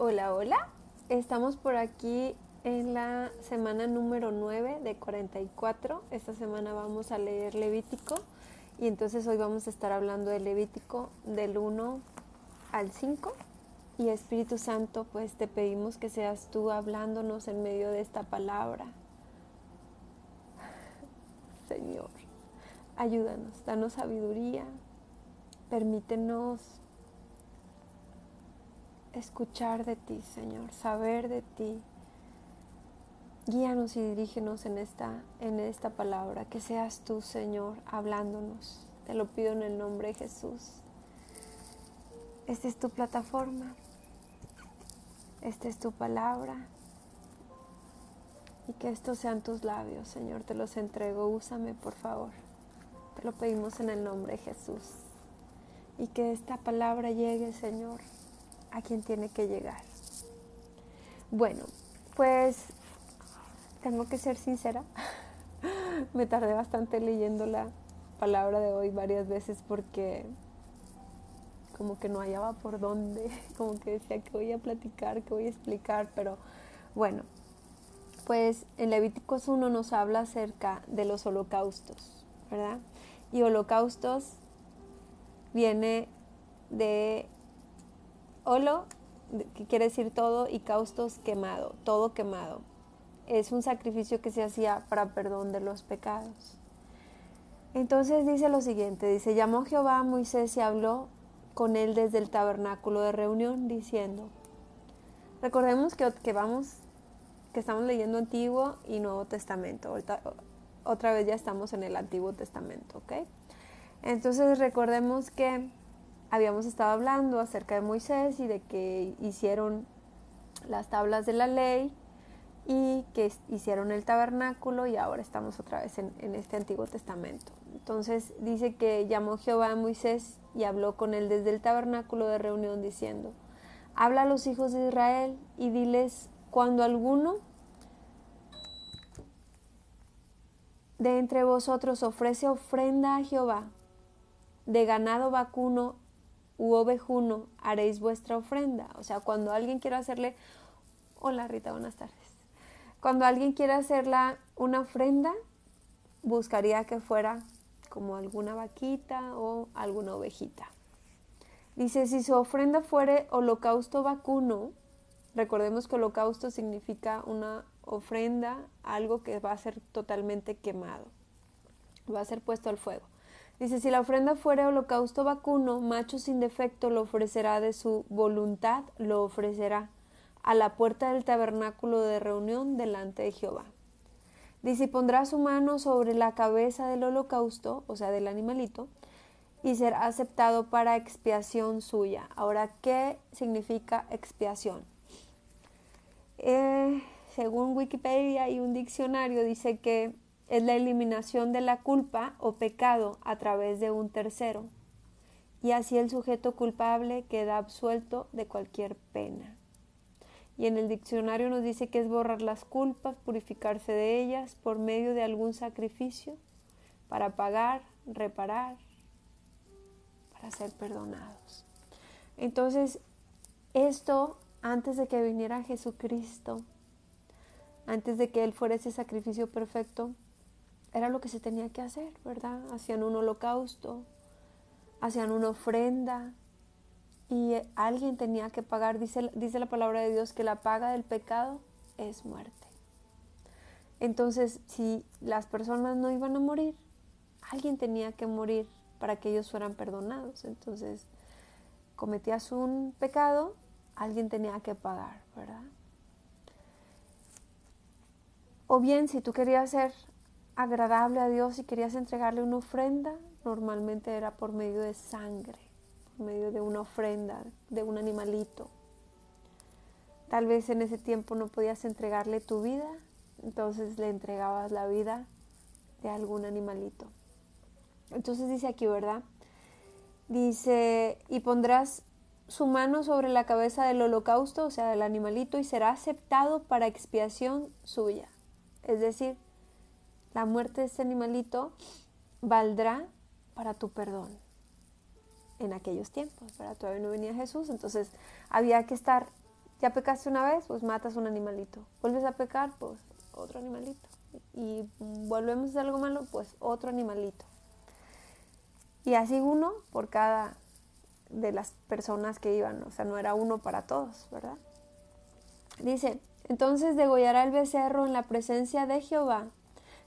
Hola, hola. Estamos por aquí en la semana número 9 de 44. Esta semana vamos a leer Levítico y entonces hoy vamos a estar hablando de Levítico del 1 al 5. Y Espíritu Santo, pues te pedimos que seas tú hablándonos en medio de esta palabra. Señor, ayúdanos, danos sabiduría, permítenos escuchar de ti, Señor, saber de ti. Guíanos y dirígenos en esta palabra, que seas tú, Señor, hablándonos. Te lo pido en el nombre de Jesús. Esta es tu plataforma, esta es tu palabra, y que estos sean tus labios, Señor, te los entrego, úsame, por favor. Te lo pedimos en el nombre de Jesús. Y que esta palabra llegue, Señor, a quien tiene que llegar. Bueno, pues tengo que ser sincera. Me tardé bastante leyendo la palabra de hoy varias veces porque como que no hallaba por dónde, como que decía que voy a platicar, que voy a explicar, pero bueno, pues en Levíticos 1 nos habla acerca de los holocaustos, ¿verdad? Y holocaustos viene de holo, que quiere decir todo, y caustos, quemado, todo quemado. Es un sacrificio que se hacía para perdón de los pecados. Entonces dice lo siguiente, dice, llamó Jehová a Moisés y habló con él desde el tabernáculo de reunión, diciendo, recordemos que estamos leyendo Antiguo y Nuevo Testamento, ahorita, otra vez ya estamos en el Antiguo Testamento, ¿ok? Entonces recordemos que habíamos estado hablando acerca de Moisés y de que hicieron las tablas de la ley y que hicieron el tabernáculo, y ahora estamos otra vez en este Antiguo Testamento. Entonces dice que llamó Jehová a Moisés y habló con él desde el tabernáculo de reunión diciendo, habla a los hijos de Israel y diles, cuando alguno de entre vosotros ofrece ofrenda a Jehová, de ganado vacuno u ovejuno haréis vuestra ofrenda. O sea, cuando alguien quiera hacerle, hola Rita, buenas tardes. Cuando alguien quiera hacerla una ofrenda, buscaría que fuera como alguna vaquita o alguna ovejita. Dice, si su ofrenda fuere holocausto vacuno, recordemos que holocausto significa una ofrenda, algo que va a ser totalmente quemado, va a ser puesto al fuego. Dice, si la ofrenda fuere holocausto vacuno, macho sin defecto lo ofrecerá de su voluntad, lo ofrecerá a la puerta del tabernáculo de reunión delante de Jehová. Dice, y pondrá su mano sobre la cabeza del holocausto, o sea, del animalito, y será aceptado para expiación suya. Ahora, ¿qué significa expiación? Según Wikipedia y un diccionario, dice que es la eliminación de la culpa o pecado a través de un tercero, y así el sujeto culpable queda absuelto de cualquier pena. Y en el diccionario nos dice que es borrar las culpas, purificarse de ellas por medio de algún sacrificio para pagar, reparar, para ser perdonados. Entonces, esto antes de que viniera Jesucristo, antes de que Él fuera ese sacrificio perfecto, era lo que se tenía que hacer, ¿verdad? Hacían un holocausto, hacían una ofrenda, y alguien tenía que pagar. Dice la palabra de Dios que la paga del pecado es muerte. Entonces, si las personas no iban a morir, alguien tenía que morir para que ellos fueran perdonados. Entonces, cometías un pecado, alguien tenía que pagar, ¿verdad? O bien, si tú querías ser agradable a Dios y querías entregarle una ofrenda, normalmente era por medio de sangre, por medio de una ofrenda, de un animalito. Tal vez en ese tiempo no podías entregarle tu vida, entonces le entregabas la vida de algún animalito. Entonces dice aquí, ¿verdad? Dice, y pondrás su mano sobre la cabeza del holocausto, o sea, del animalito, y será aceptado para expiación suya. Es decir, la muerte de este animalito valdrá para tu perdón. En aquellos tiempos, ¿verdad? Todavía no venía Jesús, entonces había que estar Ya pecaste una vez, pues matas un animalito. Vuelves a pecar, pues otro animalito. Y volvemos a hacer algo malo, pues otro animalito. Y así uno por cada de las personas que iban, o sea, no era uno para todos, ¿verdad? Dice, entonces degollará el becerro en la presencia de Jehová,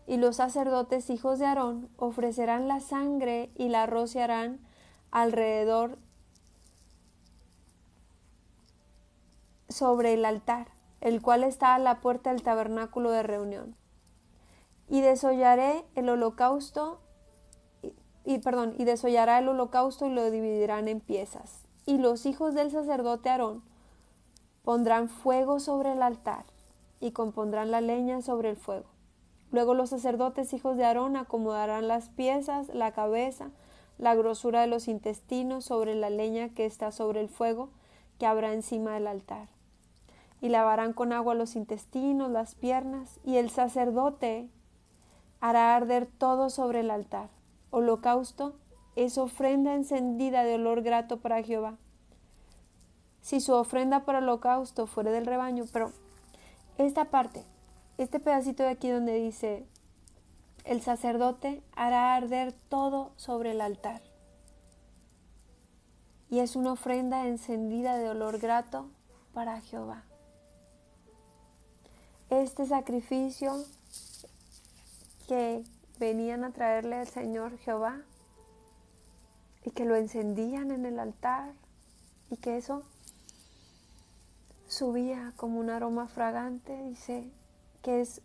y los sacerdotes hijos de Aarón ofrecerán la sangre y la rociarán alrededor sobre el altar, el cual está a la puerta del tabernáculo de reunión. Y desollaré el holocausto, y desollará el holocausto y lo dividirán en piezas. Y los hijos del sacerdote Aarón pondrán fuego sobre el altar y compondrán la leña sobre el fuego. Luego los sacerdotes hijos de Aarón acomodarán las piezas, la cabeza, la grosura de los intestinos sobre la leña que está sobre el fuego que habrá encima del altar. Y lavarán con agua los intestinos, las piernas, y el sacerdote hará arder todo sobre el altar. Holocausto es ofrenda encendida de olor grato para Jehová. Si su ofrenda para holocausto fuere del rebaño, pero esta parte, este pedacito de aquí donde dice, el sacerdote hará arder todo sobre el altar. Y es una ofrenda encendida de olor grato para Jehová. Este sacrificio que venían a traerle al Señor Jehová y que lo encendían en el altar y que eso subía como un aroma fragante, dice que es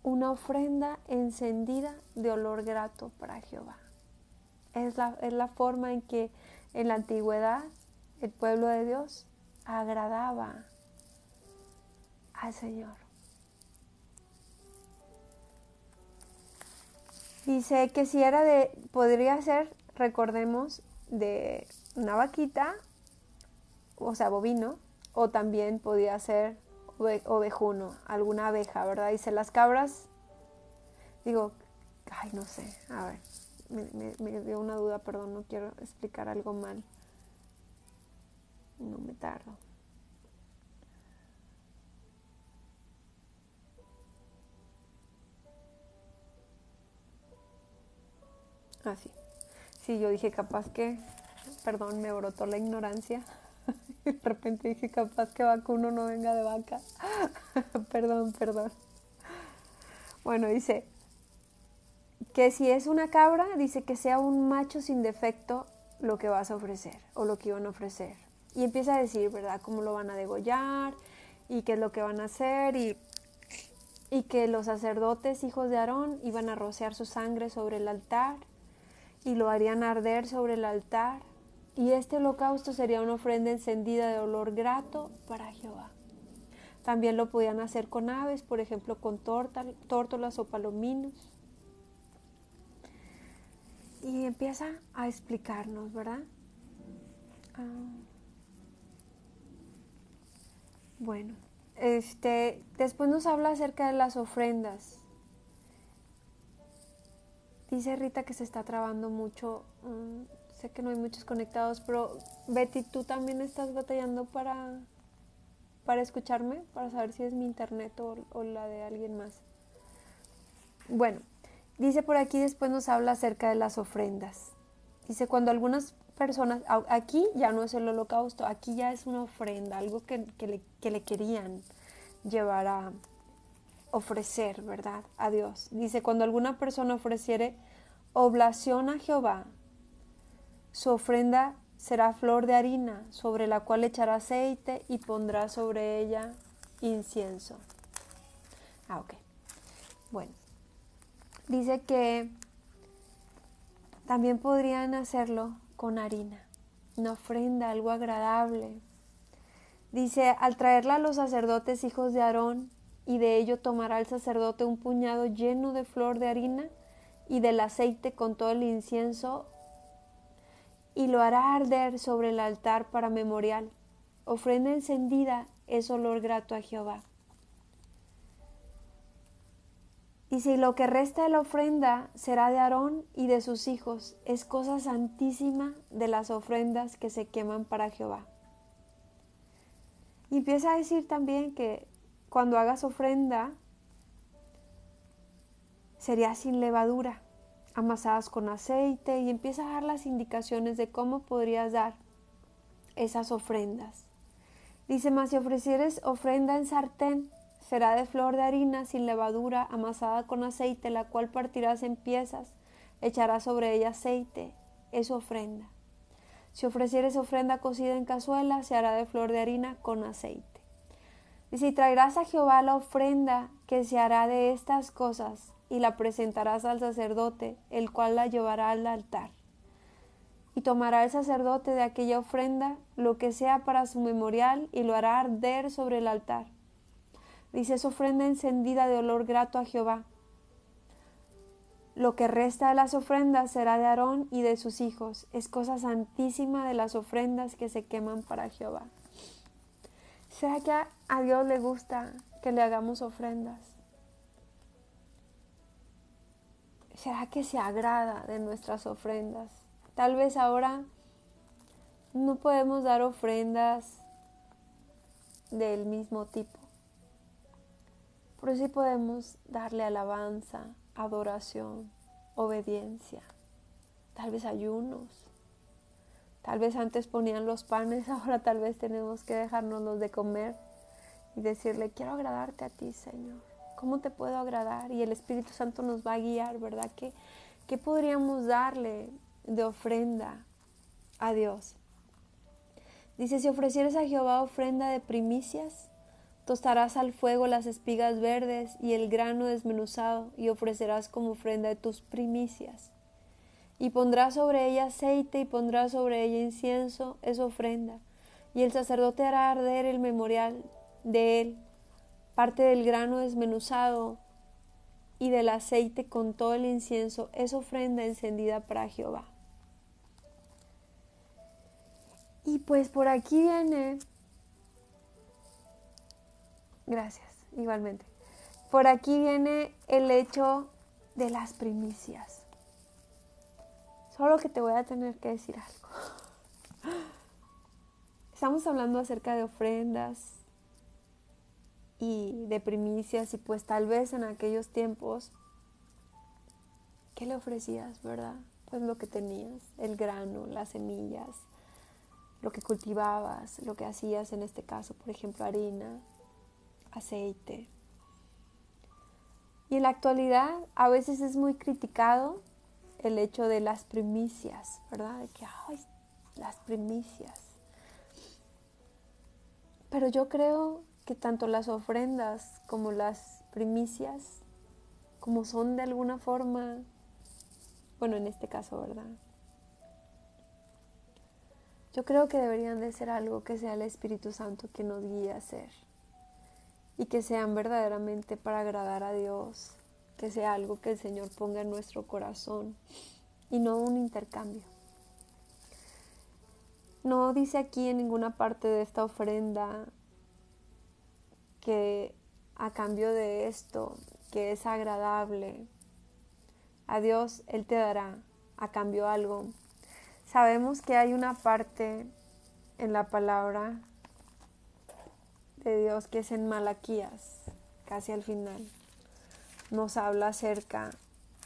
una ofrenda encendida de olor grato para Jehová. Es la forma en que en la antigüedad el pueblo de Dios agradaba al Señor. Dice que si era podría ser, recordemos, de una vaquita, o sea, bovino, o también podía ser ovejuno, alguna abeja, ¿verdad? Dice las cabras, digo, ay, no sé, a ver, me dio una duda, perdón, no quiero explicar algo mal. No me tardo. Ah, sí. Sí, yo dije capaz que, perdón, me brotó la ignorancia. De repente dije capaz que vacuno no venga de vaca. Perdón. Bueno, dice que si es una cabra, dice que sea un macho sin defecto lo que vas a ofrecer o lo que iban a ofrecer. Y empieza a decir, ¿verdad?, cómo lo van a degollar y qué es lo que van a hacer y que los sacerdotes hijos de Aarón iban a rociar su sangre sobre el altar y lo harían arder sobre el altar. Y este holocausto sería una ofrenda encendida de olor grato para Jehová. También lo podían hacer con aves, por ejemplo, con tórtolas o palominos. Y empieza a explicarnos, ¿verdad? Bueno, después nos habla acerca de las ofrendas. Dice Rita que se está trabando mucho. Sé que no hay muchos conectados, pero Betty, ¿tú también estás batallando para escucharme? Para saber si es mi internet o la de alguien más. Bueno, dice por aquí, después nos habla acerca de las ofrendas. Dice, cuando algunas personas, aquí ya no es el holocausto, aquí ya es una ofrenda, algo que le querían llevar a ofrecer, ¿verdad?, a Dios. Dice, cuando alguna persona ofreciere oblación a Jehová, su ofrenda será flor de harina, sobre la cual echará aceite y pondrá sobre ella incienso. Ok. Bueno. Dice que también podrían hacerlo con harina, una ofrenda, algo agradable. Dice, al traerla a los sacerdotes hijos de Aarón, y de ello tomará el sacerdote un puñado lleno de flor de harina y del aceite con todo el incienso, y lo hará arder sobre el altar para memorial. Ofrenda encendida es olor grato a Jehová. Y si lo que resta de la ofrenda será de Aarón y de sus hijos, es cosa santísima de las ofrendas que se queman para Jehová. Y empieza a decir también que cuando hagas ofrenda, sería sin levadura, amasadas con aceite, y empieza a dar las indicaciones de cómo podrías dar esas ofrendas. Dice: mas si ofrecieres ofrenda en sartén, será de flor de harina sin levadura, amasada con aceite, la cual partirás en piezas, echarás sobre ella aceite, es su ofrenda. Si ofrecieres ofrenda cocida en cazuela, se hará de flor de harina con aceite. Dice: y traerás a Jehová la ofrenda que se hará de estas cosas, y la presentarás al sacerdote, el cual la llevará al altar. Y tomará el sacerdote de aquella ofrenda lo que sea para su memorial, y lo hará arder sobre el altar. Dice: es ofrenda encendida de olor grato a Jehová. Lo que resta de las ofrendas será de Aarón y de sus hijos. Es cosa santísima de las ofrendas que se queman para Jehová. ¿Será que a Dios le gusta que le hagamos ofrendas? ¿Será que se agrada de nuestras ofrendas? Tal vez ahora no podemos dar ofrendas del mismo tipo, pero sí podemos darle alabanza, adoración, obediencia, tal vez ayunos. Tal vez antes ponían los panes, ahora tal vez tenemos que dejárnoslos de comer y decirle: quiero agradarte a ti, Señor. ¿Cómo te puedo agradar? Y el Espíritu Santo nos va a guiar, ¿verdad? ¿Qué podríamos darle de ofrenda a Dios? Dice: si ofrecieres a Jehová ofrenda de primicias, tostarás al fuego las espigas verdes y el grano desmenuzado, y ofrecerás como ofrenda de tus primicias. Y pondrás sobre ella aceite, y pondrás sobre ella incienso, es ofrenda. Y el sacerdote hará arder el memorial de él, parte del grano desmenuzado y del aceite con todo el incienso, es ofrenda encendida para Jehová. Y pues por aquí viene, gracias, igualmente, por aquí viene el hecho de las primicias. Solo que te voy a tener que decir algo. Estamos hablando acerca de ofrendas y de primicias, y pues tal vez en aquellos tiempos, ¿qué le ofrecías, verdad? Pues lo que tenías, el grano, las semillas, lo que cultivabas, lo que hacías, en este caso, por ejemplo, harina, aceite. Y en la actualidad a veces es muy criticado el hecho de las primicias, ¿verdad? De que, ay, las primicias. Pero yo creo que tanto las ofrendas como las primicias, como son de alguna forma, bueno, en este caso, ¿verdad? Yo creo que deberían de ser algo que sea el Espíritu Santo que nos guíe a hacer, y que sean verdaderamente para agradar a Dios, que sea algo que el Señor ponga en nuestro corazón y no un intercambio. No dice aquí en ninguna parte de esta ofrenda que a cambio de esto, que es agradable a Dios, Él te dará a cambio algo. Sabemos que hay una parte en la palabra de Dios que es en Malaquías, casi al final. Nos habla acerca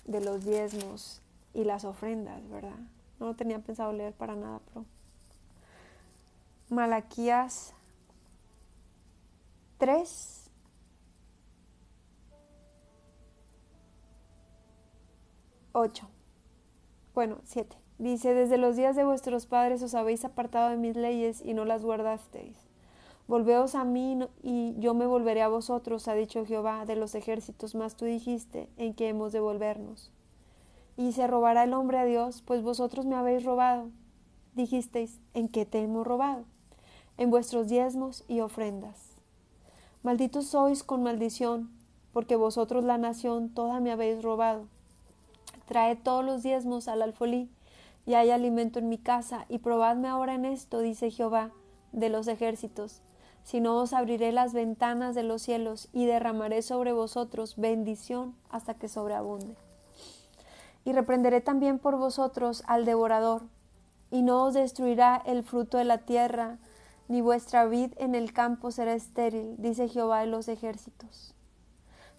de los diezmos y las ofrendas, ¿verdad? No lo tenía pensado leer para nada, pero Malaquías 3, ocho, bueno, 7. Dice: desde los días de vuestros padres os habéis apartado de mis leyes y no las guardasteis. Volveos a mí y yo me volveré a vosotros, ha dicho Jehová de los ejércitos, mas tú dijiste: ¿en qué hemos de volvernos? Y se robará el hombre a Dios, pues vosotros me habéis robado. Dijisteis: ¿en qué te hemos robado? En vuestros diezmos y ofrendas. Malditos sois con maldición, porque vosotros la nación toda me habéis robado. Traed todos los diezmos al alfolí, y hay alimento en mi casa, y probadme ahora en esto, dice Jehová de los ejércitos, si no os abriré las ventanas de los cielos, y derramaré sobre vosotros bendición hasta que sobreabunde. Y reprenderé también por vosotros al devorador, y no os destruirá el fruto de la tierra, ni vuestra vid en el campo será estéril, dice Jehová de los ejércitos.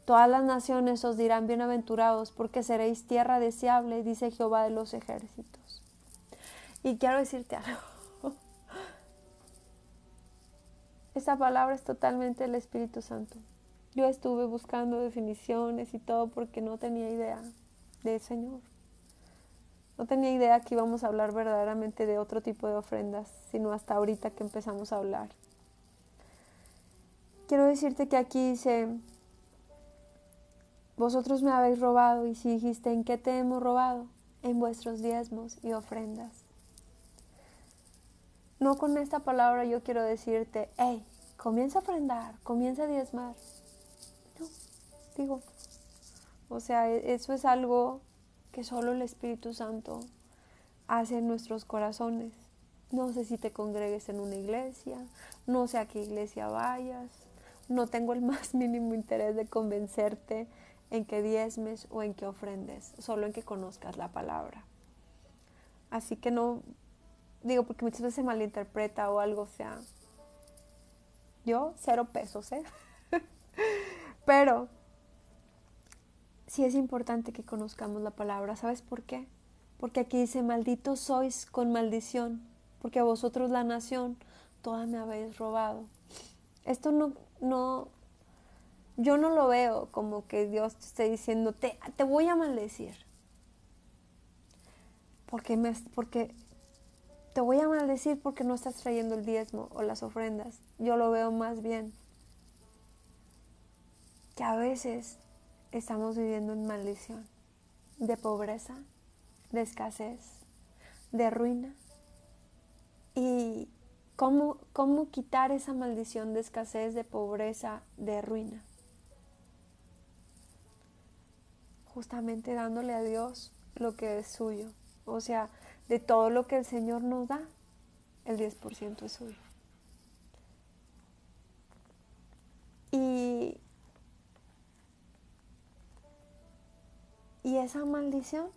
Todas las naciones os dirán bienaventurados, porque seréis tierra deseable, dice Jehová de los ejércitos. Y quiero decirte algo. Esta palabra es totalmente el Espíritu Santo. Yo estuve buscando definiciones y todo porque no tenía idea del Señor. No tenía idea que íbamos a hablar verdaderamente de otro tipo de ofrendas, sino hasta ahorita que empezamos a hablar. Quiero decirte que aquí dice, vosotros me habéis robado, y si dijiste, ¿en qué te hemos robado? En vuestros diezmos y ofrendas. No con esta palabra yo quiero decirte, hey, comienza a ofrendar, comienza a diezmar. No, digo, o sea, eso es algo que solo el Espíritu Santo hace en nuestros corazones. No sé si te congregues en una iglesia, no sé a qué iglesia vayas, no tengo el más mínimo interés de convencerte en que diezmes o en que ofrendes, solo en que conozcas la palabra. Así que no, digo, porque muchas veces se malinterpreta o algo, o sea, yo 0 pesos, Pero sí es importante que conozcamos la palabra. ¿Sabes por qué? Porque aquí dice, malditos sois con maldición, porque a vosotros la nación toda me habéis robado. Esto yo no lo veo como que Dios te esté diciendo, te voy a maldecir. Porque te voy a maldecir porque no estás trayendo el diezmo o las ofrendas. Yo lo veo más bien que a veces estamos viviendo en maldición, de pobreza, de escasez, de ruina. ¿Y cómo quitar esa maldición de escasez, de pobreza, de ruina? Justamente dándole a Dios lo que es suyo. O sea, de todo lo que el Señor nos da, el 10% es suyo. Y esa maldición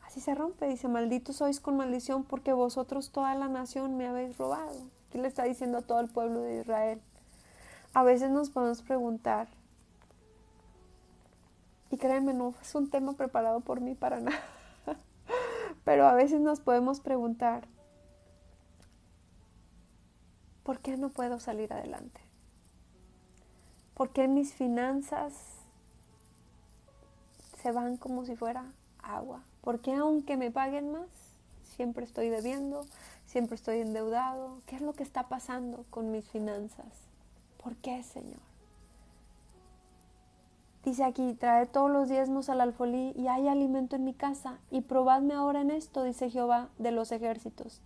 así se rompe. Dice, malditos sois con maldición porque vosotros toda la nación me habéis robado. Aquí le está diciendo a todo el pueblo de Israel. A veces nos podemos preguntar, y créanme, no es un tema preparado por mí para nada, pero a veces nos podemos preguntar, ¿por qué no puedo salir adelante? ¿Por qué mis finanzas se van como si fuera agua? ¿Por qué aunque me paguen más, siempre estoy debiendo, siempre estoy endeudado? ¿Qué es lo que está pasando con mis finanzas? ¿Por qué, Señor? Dice aquí, traed todos los diezmos al alfolí y hay alimento en mi casa, y probadme ahora en esto, dice Jehová de los ejércitos.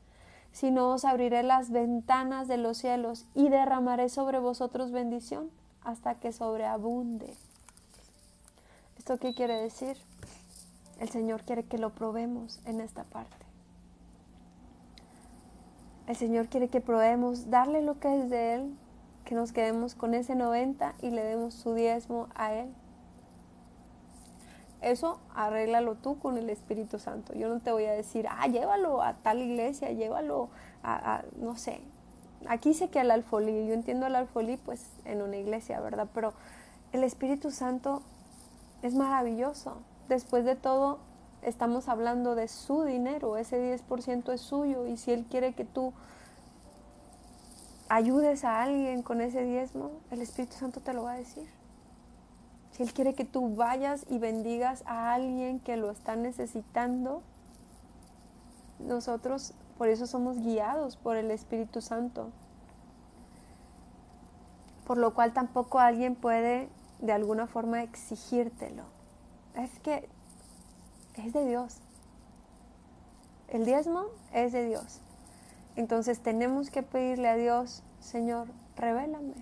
Si no, os abriré las ventanas de los cielos y derramaré sobre vosotros bendición hasta que sobreabunde. ¿Esto qué quiere decir? El Señor quiere que lo probemos en esta parte. El Señor quiere que probemos darle lo que es de Él, que nos quedemos con ese 90 y le demos su diezmo a Él. Eso arréglalo tú con el Espíritu Santo. Yo no te voy a decir, llévalo a tal iglesia, llévalo no sé. Aquí sé que el alfolí, yo entiendo el alfolí pues en una iglesia, ¿verdad? Pero el Espíritu Santo es maravilloso. Después de todo, estamos hablando de su dinero, ese 10% es suyo, y si Él quiere que tú ayudes a alguien con ese diezmo, el Espíritu Santo te lo va a decir. Si Él quiere que tú vayas y bendigas a alguien que lo está necesitando, nosotros por eso somos guiados por el Espíritu Santo. Por lo cual tampoco alguien puede de alguna forma exigírtelo. Es que es de Dios. El diezmo es de Dios. Entonces tenemos que pedirle a Dios, Señor, revélame.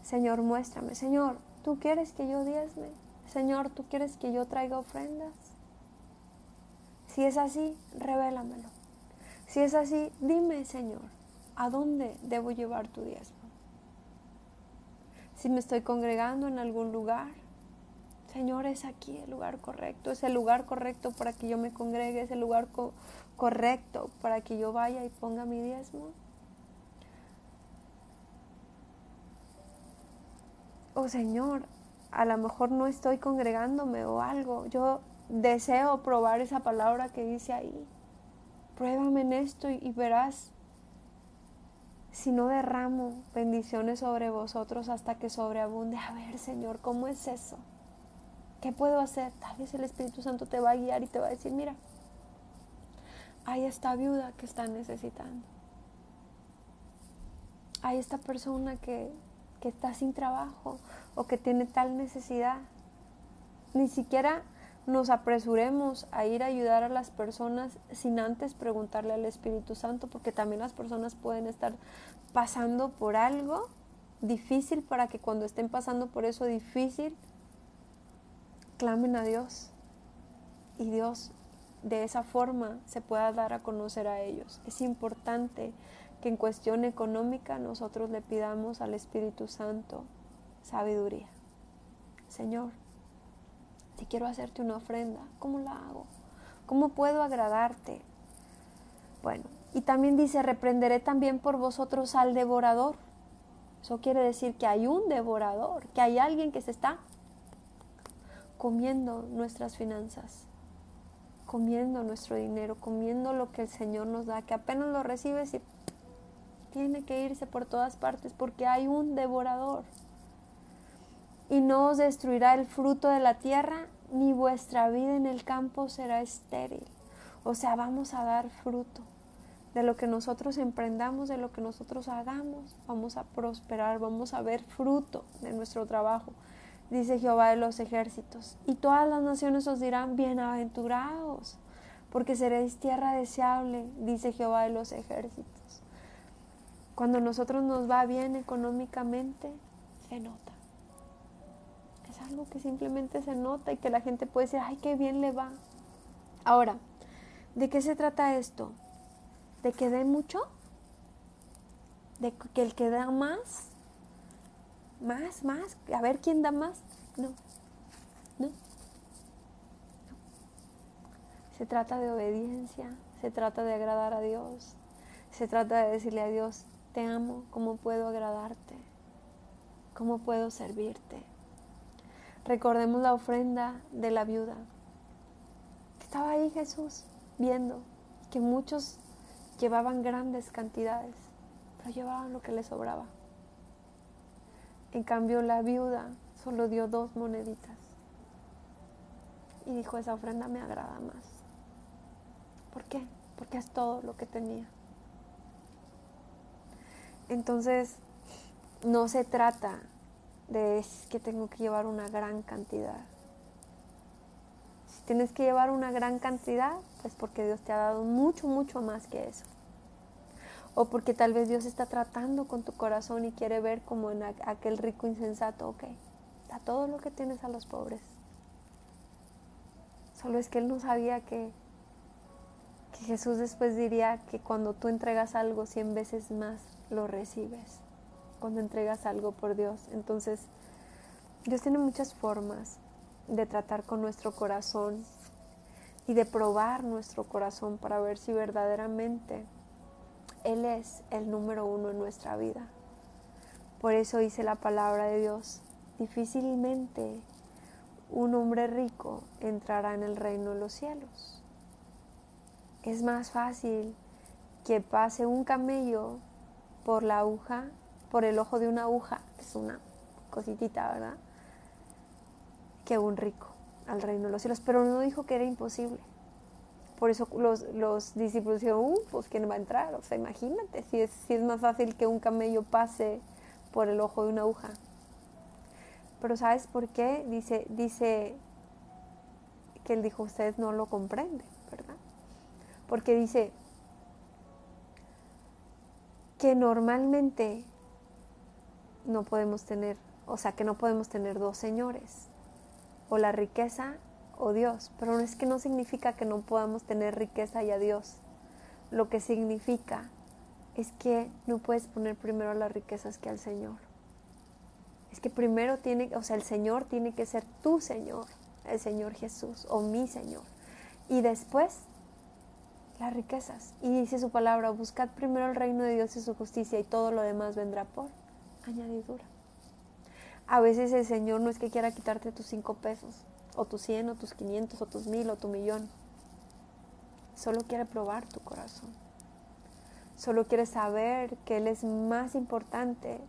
Señor, muéstrame. Señor, ¿tú quieres que yo diezme? Señor, ¿tú quieres que yo traiga ofrendas? Si es así, revélamelo. Si es así, dime, Señor, ¿a dónde debo llevar tu diezmo? Si me estoy congregando en algún lugar, Señor, es aquí el lugar correcto, es el lugar correcto para que yo me congregue, es el lugar correcto para que yo vaya y ponga mi diezmo. oh Señor, a lo mejor no estoy congregándome o algo, yo deseo probar esa palabra que dice ahí. Pruébame en esto y verás si no derramo bendiciones sobre vosotros hasta que sobreabunde. A ver, Señor, ¿cómo es eso? ¿Qué puedo hacer? Tal vez el Espíritu Santo te va a guiar y te va a decir, mira, hay esta viuda que está necesitando. Hay esta persona que está sin trabajo o que tiene tal necesidad. Ni siquiera nos apresuremos a ir a ayudar a las personas sin antes preguntarle al Espíritu Santo, porque también las personas pueden estar pasando por algo difícil, para que cuando estén pasando por eso difícil, clamen a Dios y Dios de esa forma se pueda dar a conocer a ellos. Es importante que en cuestión económica nosotros le pidamos al Espíritu Santo sabiduría. Señor, si quiero hacerte una ofrenda, ¿cómo la hago? ¿Cómo puedo agradarte? Bueno, y también dice, reprenderé también por vosotros al devorador. Eso quiere decir que hay un devorador, que hay alguien que se está comiendo nuestras finanzas, comiendo nuestro dinero, comiendo lo que el Señor nos da, que apenas lo recibes y tiene que irse por todas partes, porque hay un devorador. Y no os destruirá el fruto de la tierra, ni vuestra vida en el campo será estéril. O sea, vamos a dar fruto. De lo que nosotros emprendamos, de lo que nosotros hagamos, vamos a prosperar, vamos a ver fruto de nuestro trabajo. Dice Jehová de los ejércitos, y todas las naciones os dirán, bienaventurados, porque seréis tierra deseable, dice Jehová de los ejércitos. Cuando a nosotros nos va bien económicamente, se nota. Es algo que simplemente se nota y que la gente puede decir, ay, qué bien le va. Ahora, ¿de qué se trata esto? ¿De que dé mucho? ¿De que el que da más? ¿Más? A ver quién da más. No. Se trata de obediencia, se trata de agradar a Dios, se trata de decirle a Dios, te amo, ¿cómo puedo agradarte? ¿Cómo puedo servirte? Recordemos la ofrenda de la viuda. Estaba ahí Jesús viendo que muchos llevaban grandes cantidades, pero llevaban lo que les sobraba. En cambio, la viuda solo dio 2 moneditas y dijo, esa ofrenda me agrada más. ¿Por qué? Porque es todo lo que tenía. Entonces, no se trata de que tengo que llevar una gran cantidad. Si tienes que llevar una gran cantidad, pues porque Dios te ha dado mucho, mucho más que eso. O porque tal vez Dios está tratando con tu corazón y quiere ver como en aquel rico insensato, ok, da todo lo que tienes a los pobres. Solo es que él no sabía que Jesús después diría que cuando tú entregas algo 100 veces más lo recibes. Cuando entregas algo por Dios. Entonces, Dios tiene muchas formas de tratar con nuestro corazón y de probar nuestro corazón para ver si verdaderamente Él es el número 1 en nuestra vida. Por eso dice la palabra de Dios, difícilmente un hombre rico entrará en el reino de los cielos. Es más fácil que pase un camello por la aguja, por el ojo de una aguja, es una cositita, ¿verdad?, que un rico al reino de los cielos, pero no dijo que era imposible. Por eso los discípulos dijeron, pues ¿quién va a entrar? O sea, imagínate, si es más fácil que un camello pase por el ojo de una aguja. Pero ¿sabes por qué? Dice que él dijo, ustedes no lo comprenden, ¿verdad? Porque dice que normalmente no podemos tener, o sea, que no podemos tener 2 señores, o la riqueza o Dios, pero no es que no significa que no podamos tener riqueza y a Dios. Lo que significa es que no puedes poner primero las riquezas que al Señor. Es que primero el Señor tiene que ser tu Señor, el Señor Jesús o mi Señor. Y después las riquezas. Y dice su palabra, buscad primero el reino de Dios y su justicia y todo lo demás vendrá por añadidura. A veces el Señor no es que quiera quitarte tus 5 pesos, o tus 100, o tus 500, o tus 1000, o tu millón. Solo quiere probar tu corazón. Solo quiere saber que Él es más importante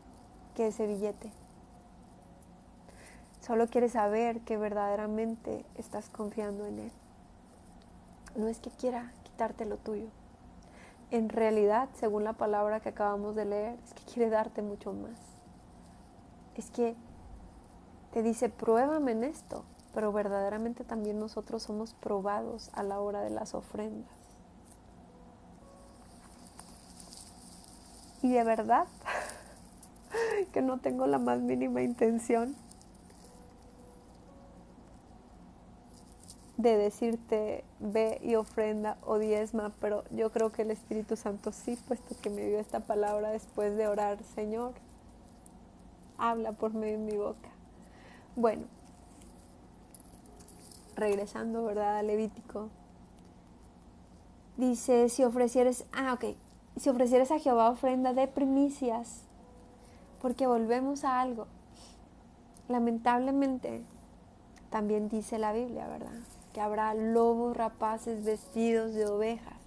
que ese billete. Solo quiere saber que verdaderamente estás confiando en Él. No es que quiera quitarte lo tuyo. En realidad, según la palabra que acabamos de leer, es que quiere darte mucho más. Es que te dice, pruébame en esto, pero verdaderamente también nosotros somos probados a la hora de las ofrendas. Y de verdad que no tengo la más mínima intención de decirte ve y ofrenda o diezma, pero yo creo que el Espíritu Santo sí, puesto que me dio esta palabra después de orar, Señor, habla por medio de mi boca. Bueno, regresando, ¿verdad?, a Levítico. Dice, si ofrecieres a Jehová ofrenda de primicias, porque volvemos a algo. Lamentablemente, también dice la Biblia, ¿verdad?, que habrá lobos rapaces vestidos de ovejas.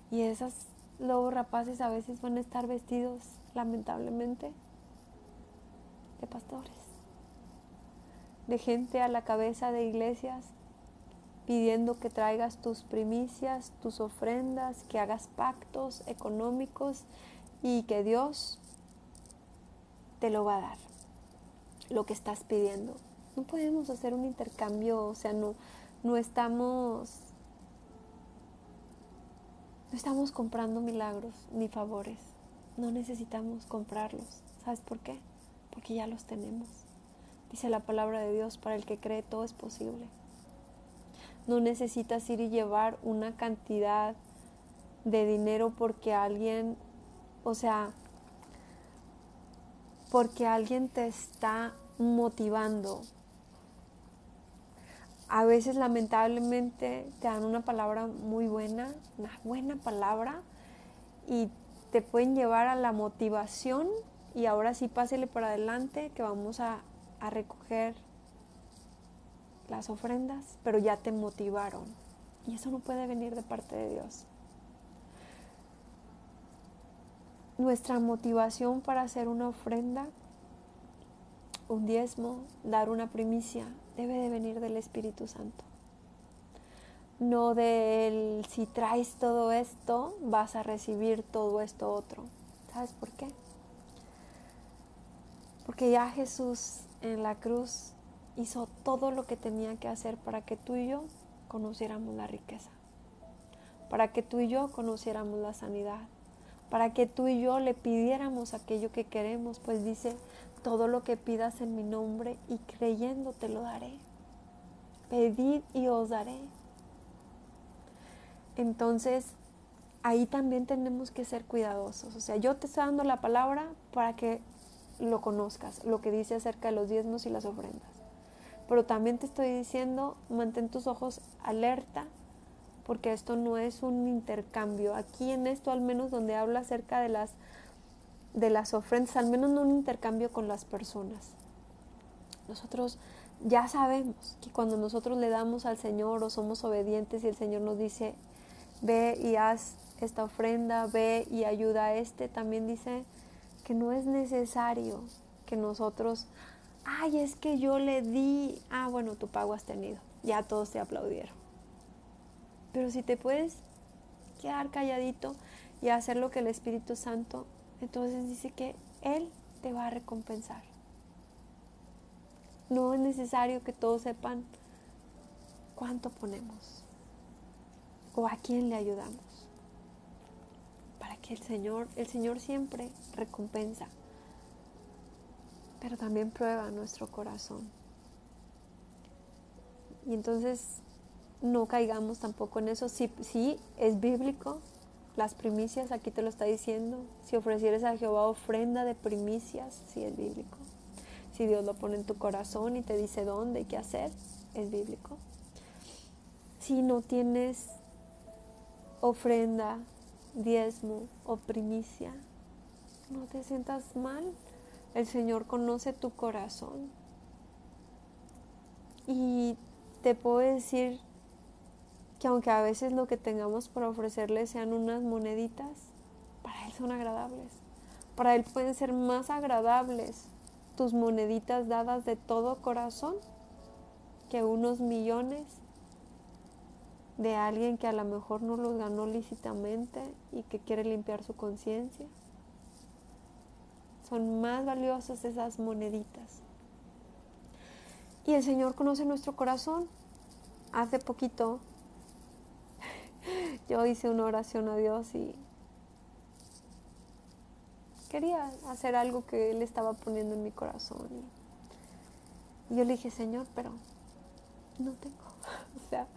Y esos lobos rapaces a veces van a estar vestidos, lamentablemente, de pastores, de gente a la cabeza de iglesias, pidiendo que traigas tus primicias, tus ofrendas, que hagas pactos económicos y que Dios te lo va a dar, lo que estás pidiendo. No podemos hacer un intercambio, o sea, no estamos comprando milagros ni favores. No necesitamos comprarlos. ¿Sabes por qué? Porque ya los tenemos. Dice la palabra de Dios, para el que cree todo es posible. No necesitas ir y llevar una cantidad de dinero porque alguien te está motivando. A veces lamentablemente te dan una palabra muy buena, una buena palabra, y te pueden llevar a la motivación y ahora sí pásele para adelante que vamos a recoger las ofrendas, pero ya te motivaron. Y eso no puede venir de parte de Dios. Nuestra motivación para hacer una ofrenda, un diezmo, dar una primicia, debe de venir del Espíritu Santo. No del si traes todo esto, vas a recibir todo esto otro. ¿Sabes por qué? Porque ya Jesús en la cruz hizo todo lo que tenía que hacer para que tú y yo conociéramos la riqueza, para que tú y yo conociéramos la sanidad, para que tú y yo le pidiéramos aquello que queremos, pues dice, todo lo que pidas en mi nombre y creyendo te lo daré. Pedid y os daré. Entonces, ahí también tenemos que ser cuidadosos. O sea, yo te estoy dando la palabra para que lo conozcas, lo que dice acerca de los diezmos y las ofrendas. Pero también te estoy diciendo, mantén tus ojos alerta, porque esto no es un intercambio. Aquí en esto, al menos donde habla acerca de las ofrendas, al menos no un intercambio con las personas. Nosotros ya sabemos que cuando nosotros le damos al Señor o somos obedientes y el Señor nos dice, ve y haz esta ofrenda, ve y ayuda a también dice que no es necesario que nosotros, es que yo le di, bueno, tu pago has tenido, ya todos te aplaudieron. Pero si te puedes quedar calladito y hacer lo que el Espíritu Santo, entonces dice que Él te va a recompensar. No es necesario que todos sepan cuánto ponemos o a quién le ayudamos, para que el Señor siempre recompensa, pero también prueba nuestro corazón. Y entonces no caigamos tampoco en eso. Sí, es bíblico, las primicias, aquí te lo está diciendo. Si ofrecieres a Jehová ofrenda de primicias, sí es bíblico. Si Dios lo pone en tu corazón y te dice dónde y qué hacer, es bíblico. Si no tienes ofrenda, diezmo o primicia, no te sientas mal. El Señor conoce tu corazón. Y te puedo decir que aunque a veces lo que tengamos para ofrecerle sean unas moneditas, para Él son agradables. Para Él pueden ser más agradables tus moneditas dadas de todo corazón que unos millones de alguien que a lo mejor no los ganó lícitamente y que quiere limpiar su conciencia. Son más valiosas esas moneditas. Y el Señor conoce nuestro corazón. Hace poquito yo hice una oración a Dios y quería hacer algo que Él estaba poniendo en mi corazón. Y yo le dije, Señor, pero no tengo. O sea,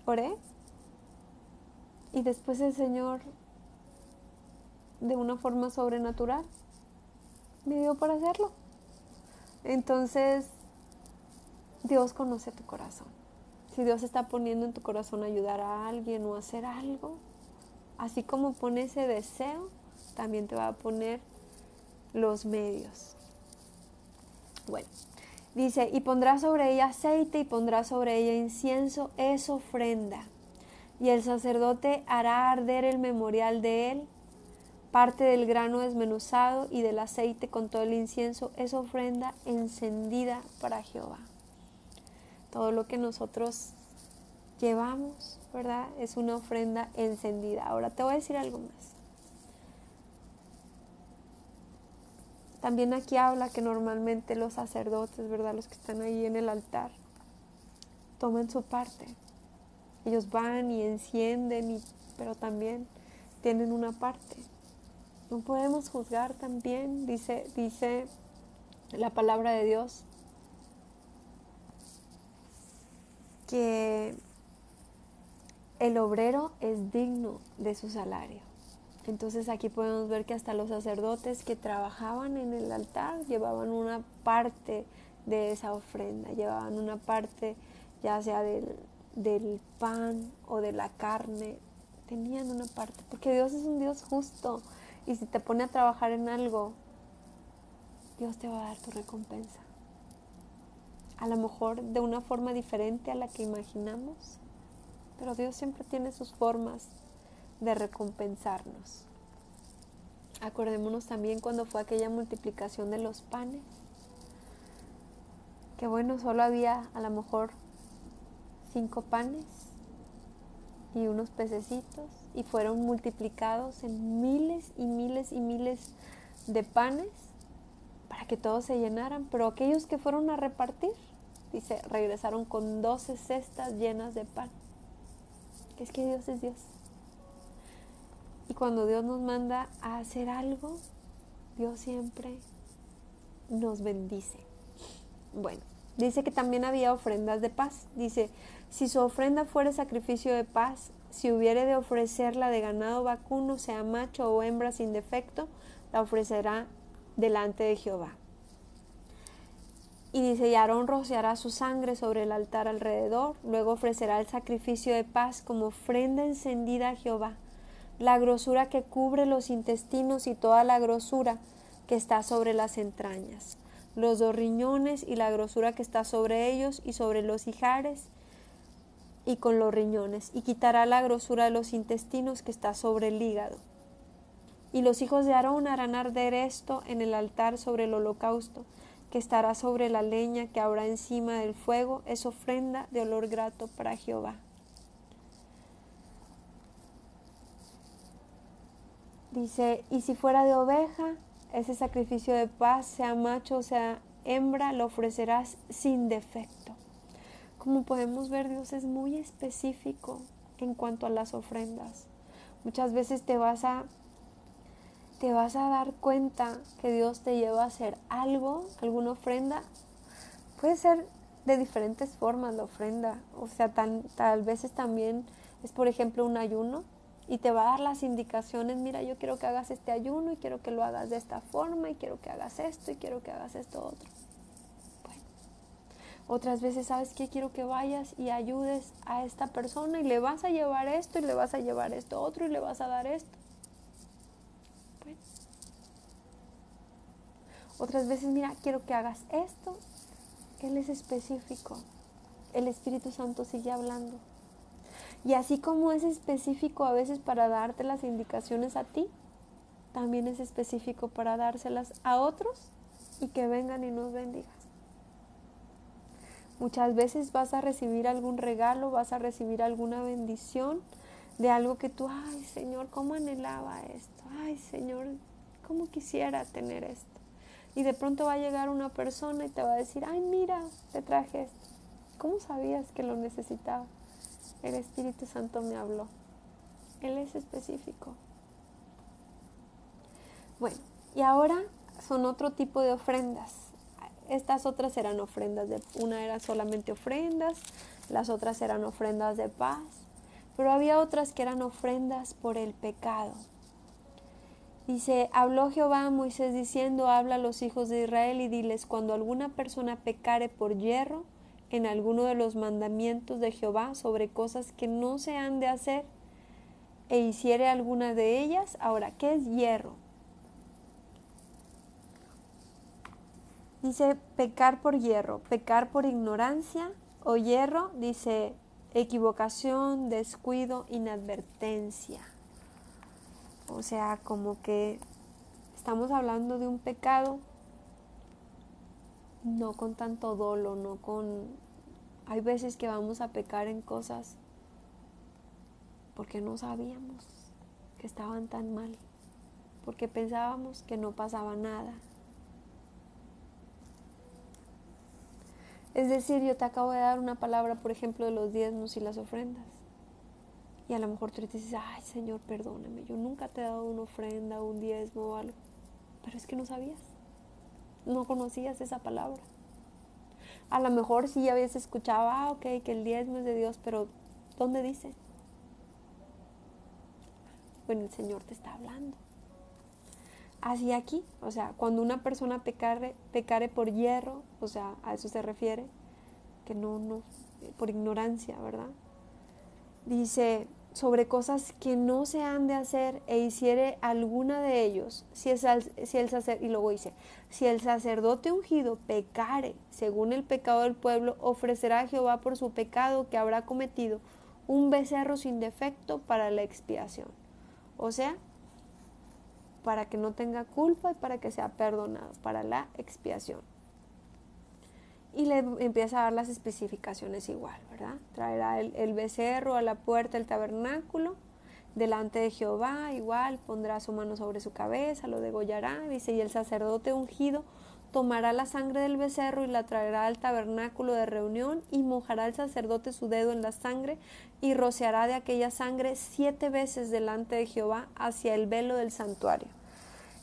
oré y después el Señor, de una forma sobrenatural, me dio para hacerlo. Entonces, Dios conoce tu corazón. Si Dios está poniendo en tu corazón ayudar a alguien o hacer algo, así como pone ese deseo, también te va a poner los medios. Bueno, dice, y pondrá sobre ella aceite y pondrá sobre ella incienso, es ofrenda. Y el sacerdote hará arder el memorial de él, parte del grano desmenuzado y del aceite con todo el incienso, es ofrenda encendida para Jehová. Todo lo que nosotros llevamos, ¿verdad? Es una ofrenda encendida. Ahora te voy a decir algo más. También aquí habla que normalmente los sacerdotes, ¿verdad? Los que están ahí en el altar, toman su parte. Ellos van y encienden, pero también tienen una parte. No podemos juzgar también, dice la palabra de Dios, que el obrero es digno de su salario. Entonces aquí podemos ver que hasta los sacerdotes que trabajaban en el altar llevaban una parte de esa ofrenda, llevaban una parte ya sea del pan o de la carne, tenían una parte, porque Dios es un Dios justo y si te pone a trabajar en algo, Dios te va a dar tu recompensa. A lo mejor de una forma diferente a la que imaginamos, pero Dios siempre tiene sus formas de recompensarnos. Acordémonos también cuando fue aquella multiplicación de los panes, que bueno, solo había a lo mejor 5 panes y unos pececitos y fueron multiplicados en miles y miles y miles de panes para que todos se llenaran, pero aquellos que fueron a repartir, dice, regresaron con 12 cestas llenas de pan. Es que Dios es Dios. Y cuando Dios nos manda a hacer algo, Dios siempre nos bendice. Bueno, dice que también había ofrendas de paz. Dice, si su ofrenda fuere sacrificio de paz, si hubiere de ofrecerla de ganado vacuno, sea macho o hembra sin defecto, la ofrecerá delante de Jehová. Y dice, y Aarón rociará su sangre sobre el altar alrededor, luego ofrecerá el sacrificio de paz como ofrenda encendida a Jehová, la grosura que cubre los intestinos y toda la grosura que está sobre las entrañas, los 2 riñones y la grosura que está sobre ellos y sobre los ijares y con los riñones, y quitará la grosura de los intestinos que está sobre el hígado. Y los hijos de Aarón harán arder esto en el altar sobre el holocausto, que estará sobre la leña que habrá encima del fuego, es ofrenda de olor grato para Jehová. Dice, y si fuera de oveja, ese sacrificio de paz, sea macho o sea hembra, lo ofrecerás sin defecto. Como podemos ver, Dios es muy específico en cuanto a las ofrendas. Muchas veces te vas a dar cuenta que Dios te lleva a hacer algo, alguna ofrenda. Puede ser de diferentes formas la ofrenda. O sea, tal veces también es, por ejemplo, un ayuno. Y te va a dar las indicaciones, mira, yo quiero que hagas este ayuno y quiero que lo hagas de esta forma y quiero que hagas esto y quiero que hagas esto otro. Bueno, otras veces, ¿sabes qué? Quiero que vayas y ayudes a esta persona y le vas a llevar esto y le vas a llevar esto otro y le vas a dar esto. Bueno, Otras veces, mira, quiero que hagas esto. Él es específico. El Espíritu Santo sigue hablando. Y así como es específico a veces para darte las indicaciones a ti, también es específico para dárselas a otros y que vengan y nos bendigan. Muchas veces vas a recibir algún regalo, vas a recibir alguna bendición de algo que tú, ay Señor, cómo anhelaba esto, ay Señor, cómo quisiera tener esto. Y de pronto va a llegar una persona y te va a decir, ay mira, te traje esto. ¿Cómo sabías que lo necesitaba? El Espíritu Santo me habló. Él es específico. Bueno, y ahora son otro tipo de ofrendas. Estas otras eran ofrendas, una era solamente ofrendas, las otras eran ofrendas de paz, pero había otras que eran ofrendas por el pecado. Dice, habló Jehová a Moisés diciendo, habla a los hijos de Israel y diles, cuando alguna persona pecare por yerro en alguno de los mandamientos de Jehová sobre cosas que no se han de hacer e hiciere alguna de ellas. Ahora, ¿qué es yerro? Dice pecar por yerro, pecar por ignorancia o yerro, dice equivocación, descuido, inadvertencia. O sea, como que estamos hablando de un pecado no con tanto dolo, no con... Hay veces que vamos a pecar en cosas porque no sabíamos que estaban tan mal, porque pensábamos que no pasaba nada. Es decir, yo te acabo de dar una palabra, por ejemplo, de los diezmos y las ofrendas. Y a lo mejor tú te dices, ay Señor, perdóname, yo nunca te he dado una ofrenda, un diezmo o algo. Pero es que no sabías, no conocías esa palabra. A lo mejor sí habías escuchado, ok, que el diezmo es de Dios, pero ¿dónde dice? Bueno, el Señor te está hablando. Así aquí, o sea, cuando una persona pecare por yerro, o sea, a eso se refiere, que no, por ignorancia, ¿verdad? Dice, sobre cosas que no se han de hacer e hiciere alguna de ellos, y luego dice, si el sacerdote ungido pecare según el pecado del pueblo, ofrecerá a Jehová por su pecado que habrá cometido un becerro sin defecto para la expiación. O sea, para que no tenga culpa y para que sea perdonado, para la expiación. Y le empieza a dar las especificaciones igual, ¿verdad? Traerá el becerro a la puerta del tabernáculo, delante de Jehová, igual, pondrá su mano sobre su cabeza, lo degollará, dice, y el sacerdote ungido tomará la sangre del becerro y la traerá al tabernáculo de reunión y mojará el sacerdote su dedo en la sangre y rociará de aquella sangre 7 veces delante de Jehová hacia el velo del santuario.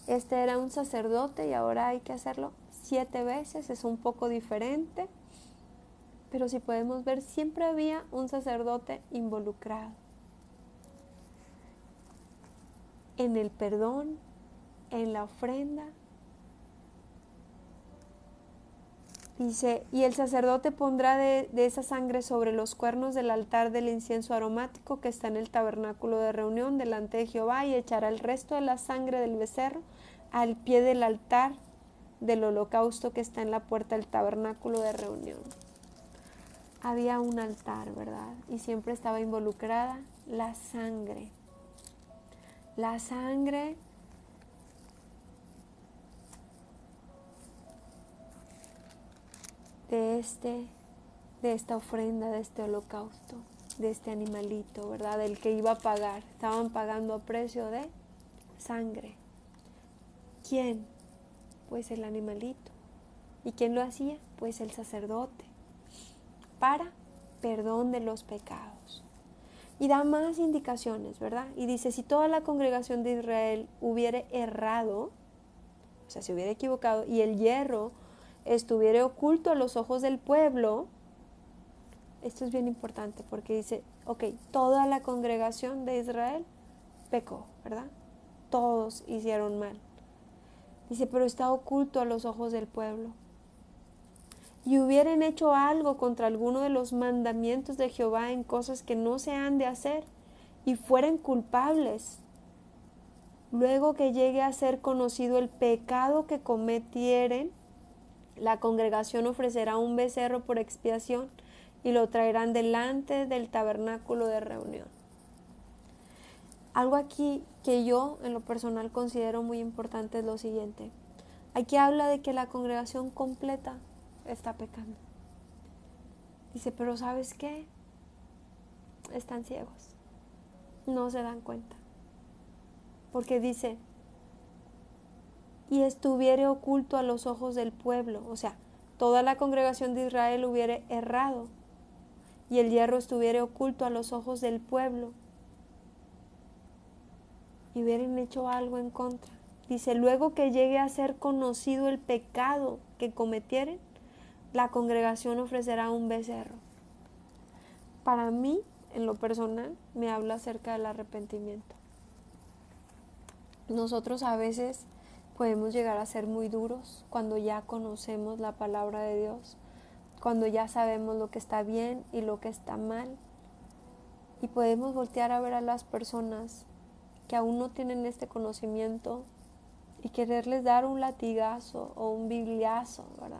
Este era un sacerdote y ahora hay que hacerlo 7 veces, es un poco diferente, pero si podemos ver, siempre había un sacerdote involucrado en el perdón, en la ofrenda. Dice, y el sacerdote pondrá de esa sangre sobre los cuernos del altar del incienso aromático que está en el tabernáculo de reunión delante de Jehová y echará el resto de la sangre del becerro al pie del altar del holocausto que está en la puerta del tabernáculo de reunión. Había un altar, ¿verdad? Y siempre estaba involucrada la sangre. La sangre de esta ofrenda, de este holocausto, de este animalito, ¿verdad? Del que iba a pagar. Estaban pagando a precio de sangre. ¿Quién? Pues el animalito. ¿Y quién lo hacía? Pues el sacerdote. Para perdón de los pecados. Y da más indicaciones, ¿verdad? Y dice, si toda la congregación de Israel hubiere errado, o sea, se hubiera equivocado, y el yerro estuviera oculto a los ojos del pueblo, esto es bien importante porque dice, ok, toda la congregación de Israel pecó, ¿verdad? Todos hicieron mal. Dice, pero está oculto a los ojos del pueblo. Y hubieran hecho algo contra alguno de los mandamientos de Jehová en cosas que no se han de hacer, y fueran culpables luego que llegue a ser conocido el pecado que cometieren, la congregación ofrecerá un becerro por expiación y lo traerán delante del tabernáculo de reunión. Algo aquí que yo en lo personal considero muy importante es lo siguiente. Aquí habla de que la congregación completa está pecando. Dice, pero ¿sabes qué? Están ciegos. No se dan cuenta. Porque dice, y estuviere oculto a los ojos del pueblo. O sea, toda la congregación de Israel hubiere errado y el hierro estuviere oculto a los ojos del pueblo y hubieran hecho algo en contra. Dice, luego que llegue a ser conocido el pecado que cometieren, la congregación ofrecerá un becerro. Para mí, en lo personal, me habla acerca del arrepentimiento. Nosotros a veces podemos llegar a ser muy duros cuando ya conocemos la palabra de Dios, cuando ya sabemos lo que está bien y lo que está mal, y podemos voltear a ver a las personas que aún no tienen este conocimiento y quererles dar un latigazo o un bibliazo, ¿verdad?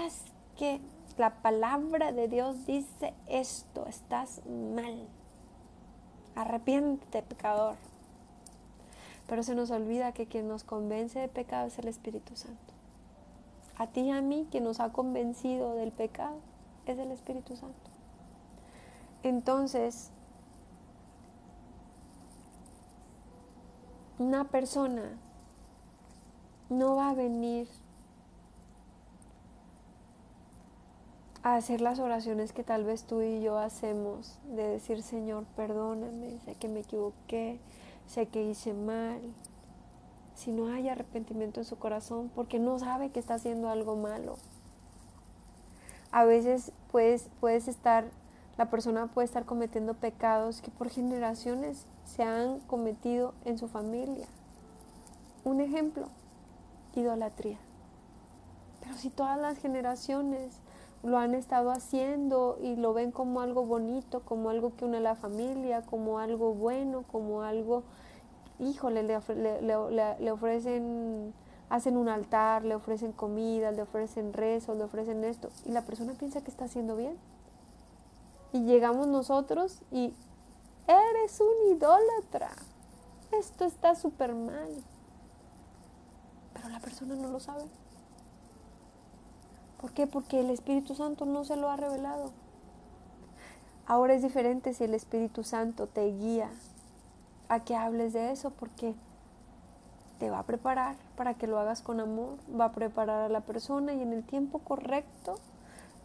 Es que la palabra de Dios dice esto, estás mal, arrepiéntete, pecador. Pero se nos olvida que quien nos convence de pecado es el Espíritu Santo. A ti y a mí, quien nos ha convencido del pecado es el Espíritu Santo. Entonces, una persona no va a venir a hacer las oraciones que tal vez tú y yo hacemos, de decir, Señor, perdóname, sé que me equivoqué, sé que hice mal, si no hay arrepentimiento en su corazón, porque no sabe que está haciendo algo malo. A veces la persona puede estar cometiendo pecados que por generaciones se han cometido en su familia. Un ejemplo, idolatría. Pero si todas las generaciones lo han estado haciendo y lo ven como algo bonito, como algo que une a la familia, como algo bueno, como algo, híjole, le ofrecen, hacen un altar, le ofrecen comida, le ofrecen rezos, le ofrecen esto, y la persona piensa que está haciendo bien. Y llegamos nosotros y eres un idólatra, esto está súper mal, pero la persona no lo sabe. ¿Por qué? Porque el Espíritu Santo no se lo ha revelado. Ahora es diferente si el Espíritu Santo te guía a que hables de eso, porque te va a preparar para que lo hagas con amor, va a preparar a la persona, y en el tiempo correcto,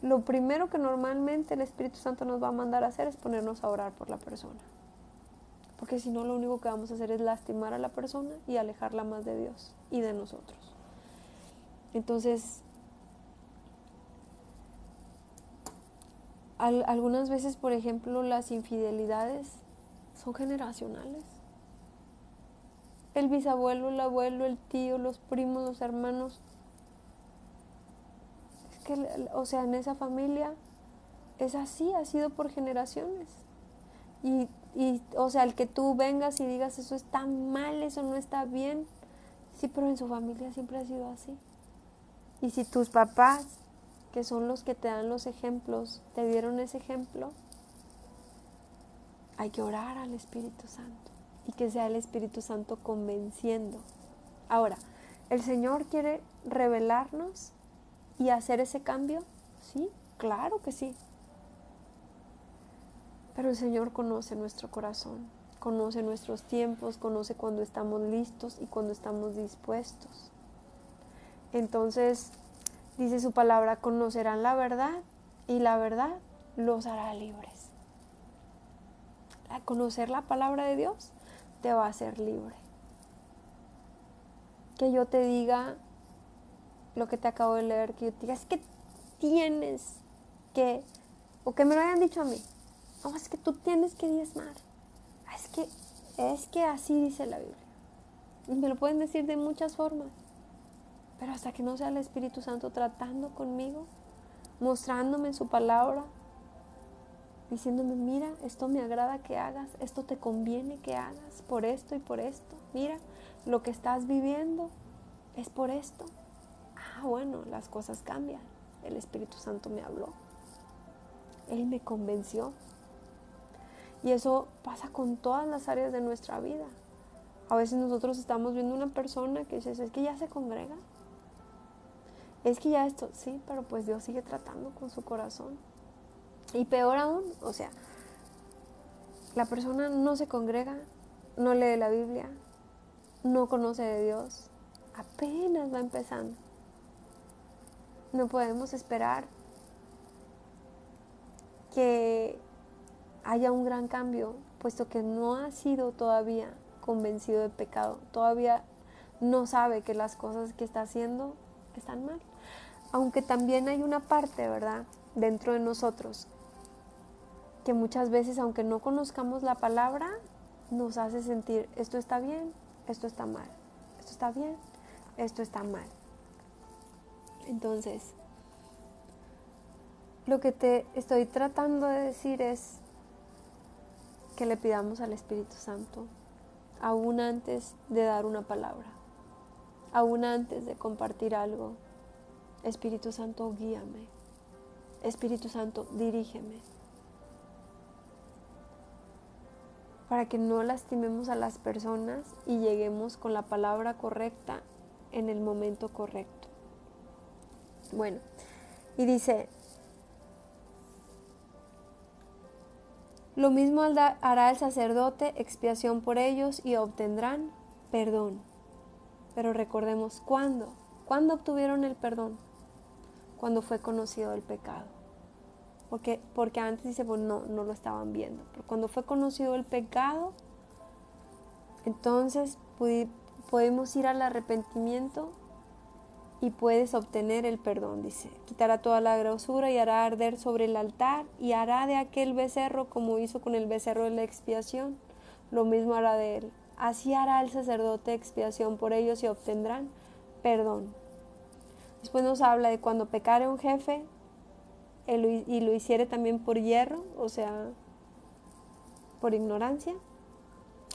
lo primero que normalmente el Espíritu Santo nos va a mandar a hacer es ponernos a orar por la persona. Porque si no, lo único que vamos a hacer es lastimar a la persona y alejarla más de Dios y de nosotros. Entonces, algunas veces, por ejemplo, las infidelidades son generacionales. El bisabuelo, el abuelo, el tío, los primos, los hermanos. Es que, en esa familia es así, ha sido por generaciones. Y el que tú vengas y digas eso está mal, eso no está bien. Sí, pero en su familia siempre ha sido así. Y si tus papás, que son los que te dan los ejemplos, te dieron ese ejemplo, hay que orar al Espíritu Santo y que sea el Espíritu Santo convenciendo. Ahora, ¿el Señor quiere revelarnos y hacer ese cambio? Sí, claro que sí. Pero el Señor conoce nuestro corazón, conoce nuestros tiempos, conoce cuando estamos listos y cuando estamos dispuestos. Entonces, dice su palabra, conocerán la verdad y la verdad los hará libres. Al conocer la palabra de Dios te va a hacer libre. Que yo te diga lo que te acabo de leer, que yo te diga, es que tienes que, o que me lo hayan dicho a mí, no, es que tú tienes que diezmar, es que así dice la Biblia. Y me lo pueden decir de muchas formas, pero hasta que no sea el Espíritu Santo tratando conmigo, mostrándome en su palabra, diciéndome, mira, esto me agrada que hagas, esto te conviene que hagas, por esto y por esto, mira, lo que estás viviendo es por esto. Ah, bueno, las cosas cambian. El Espíritu Santo me habló. Él me convenció. Y eso pasa con todas las áreas de nuestra vida. A veces nosotros estamos viendo una persona que dice, es que ya se congrega. Es que ya esto, sí, pero pues Dios sigue tratando con su corazón. Y peor aún, o sea, la persona no se congrega, no lee la Biblia, no conoce de Dios, apenas va empezando. No podemos esperar que haya un gran cambio, puesto que no ha sido todavía convencido de pecado, todavía no sabe que las cosas que está haciendo están mal. Aunque también hay una parte, ¿verdad?, dentro de nosotros que muchas veces, aunque no conozcamos la palabra, nos hace sentir, esto está bien, esto está mal, esto está bien, esto está mal. Entonces, lo que te estoy tratando de decir es que le pidamos al Espíritu Santo, aún antes de dar una palabra, aún antes de compartir algo. Espíritu Santo, guíame. Espíritu Santo, dirígeme. Para que no lastimemos a las personas y lleguemos con la palabra correcta en el momento correcto. Bueno, y dice, lo mismo hará el sacerdote, expiación por ellos, y obtendrán perdón. Pero recordemos, ¿cuándo? ¿Cuándo obtuvieron el perdón? Cuando fue conocido el pecado. Porque antes dice, bueno, no lo estaban viendo. Pero cuando fue conocido el pecado, entonces podemos ir al arrepentimiento y puedes obtener el perdón, dice. Quitará toda la grosura y hará arder sobre el altar y hará de aquel becerro como hizo con el becerro de la expiación. Lo mismo hará de él. Así hará el sacerdote expiación por ellos y obtendrán perdón. Después nos habla de cuando pecare un jefe y lo hiciere también por hierro, o sea, por ignorancia,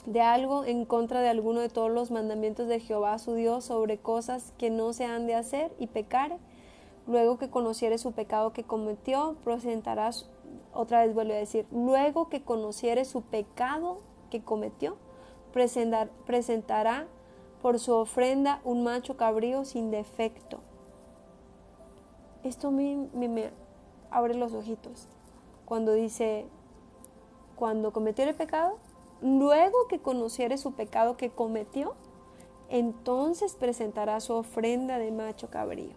de algo en contra de alguno de todos los mandamientos de Jehová su Dios sobre cosas que no se han de hacer y pecare, luego que conociere su pecado que cometió, presentará, otra vez vuelve a decir, luego que conociere su pecado que cometió, presentará por su ofrenda un macho cabrío sin defecto. Esto me abre los ojitos cuando dice, cuando cometiere pecado, luego que conociere su pecado que cometió, entonces presentará su ofrenda de macho cabrío.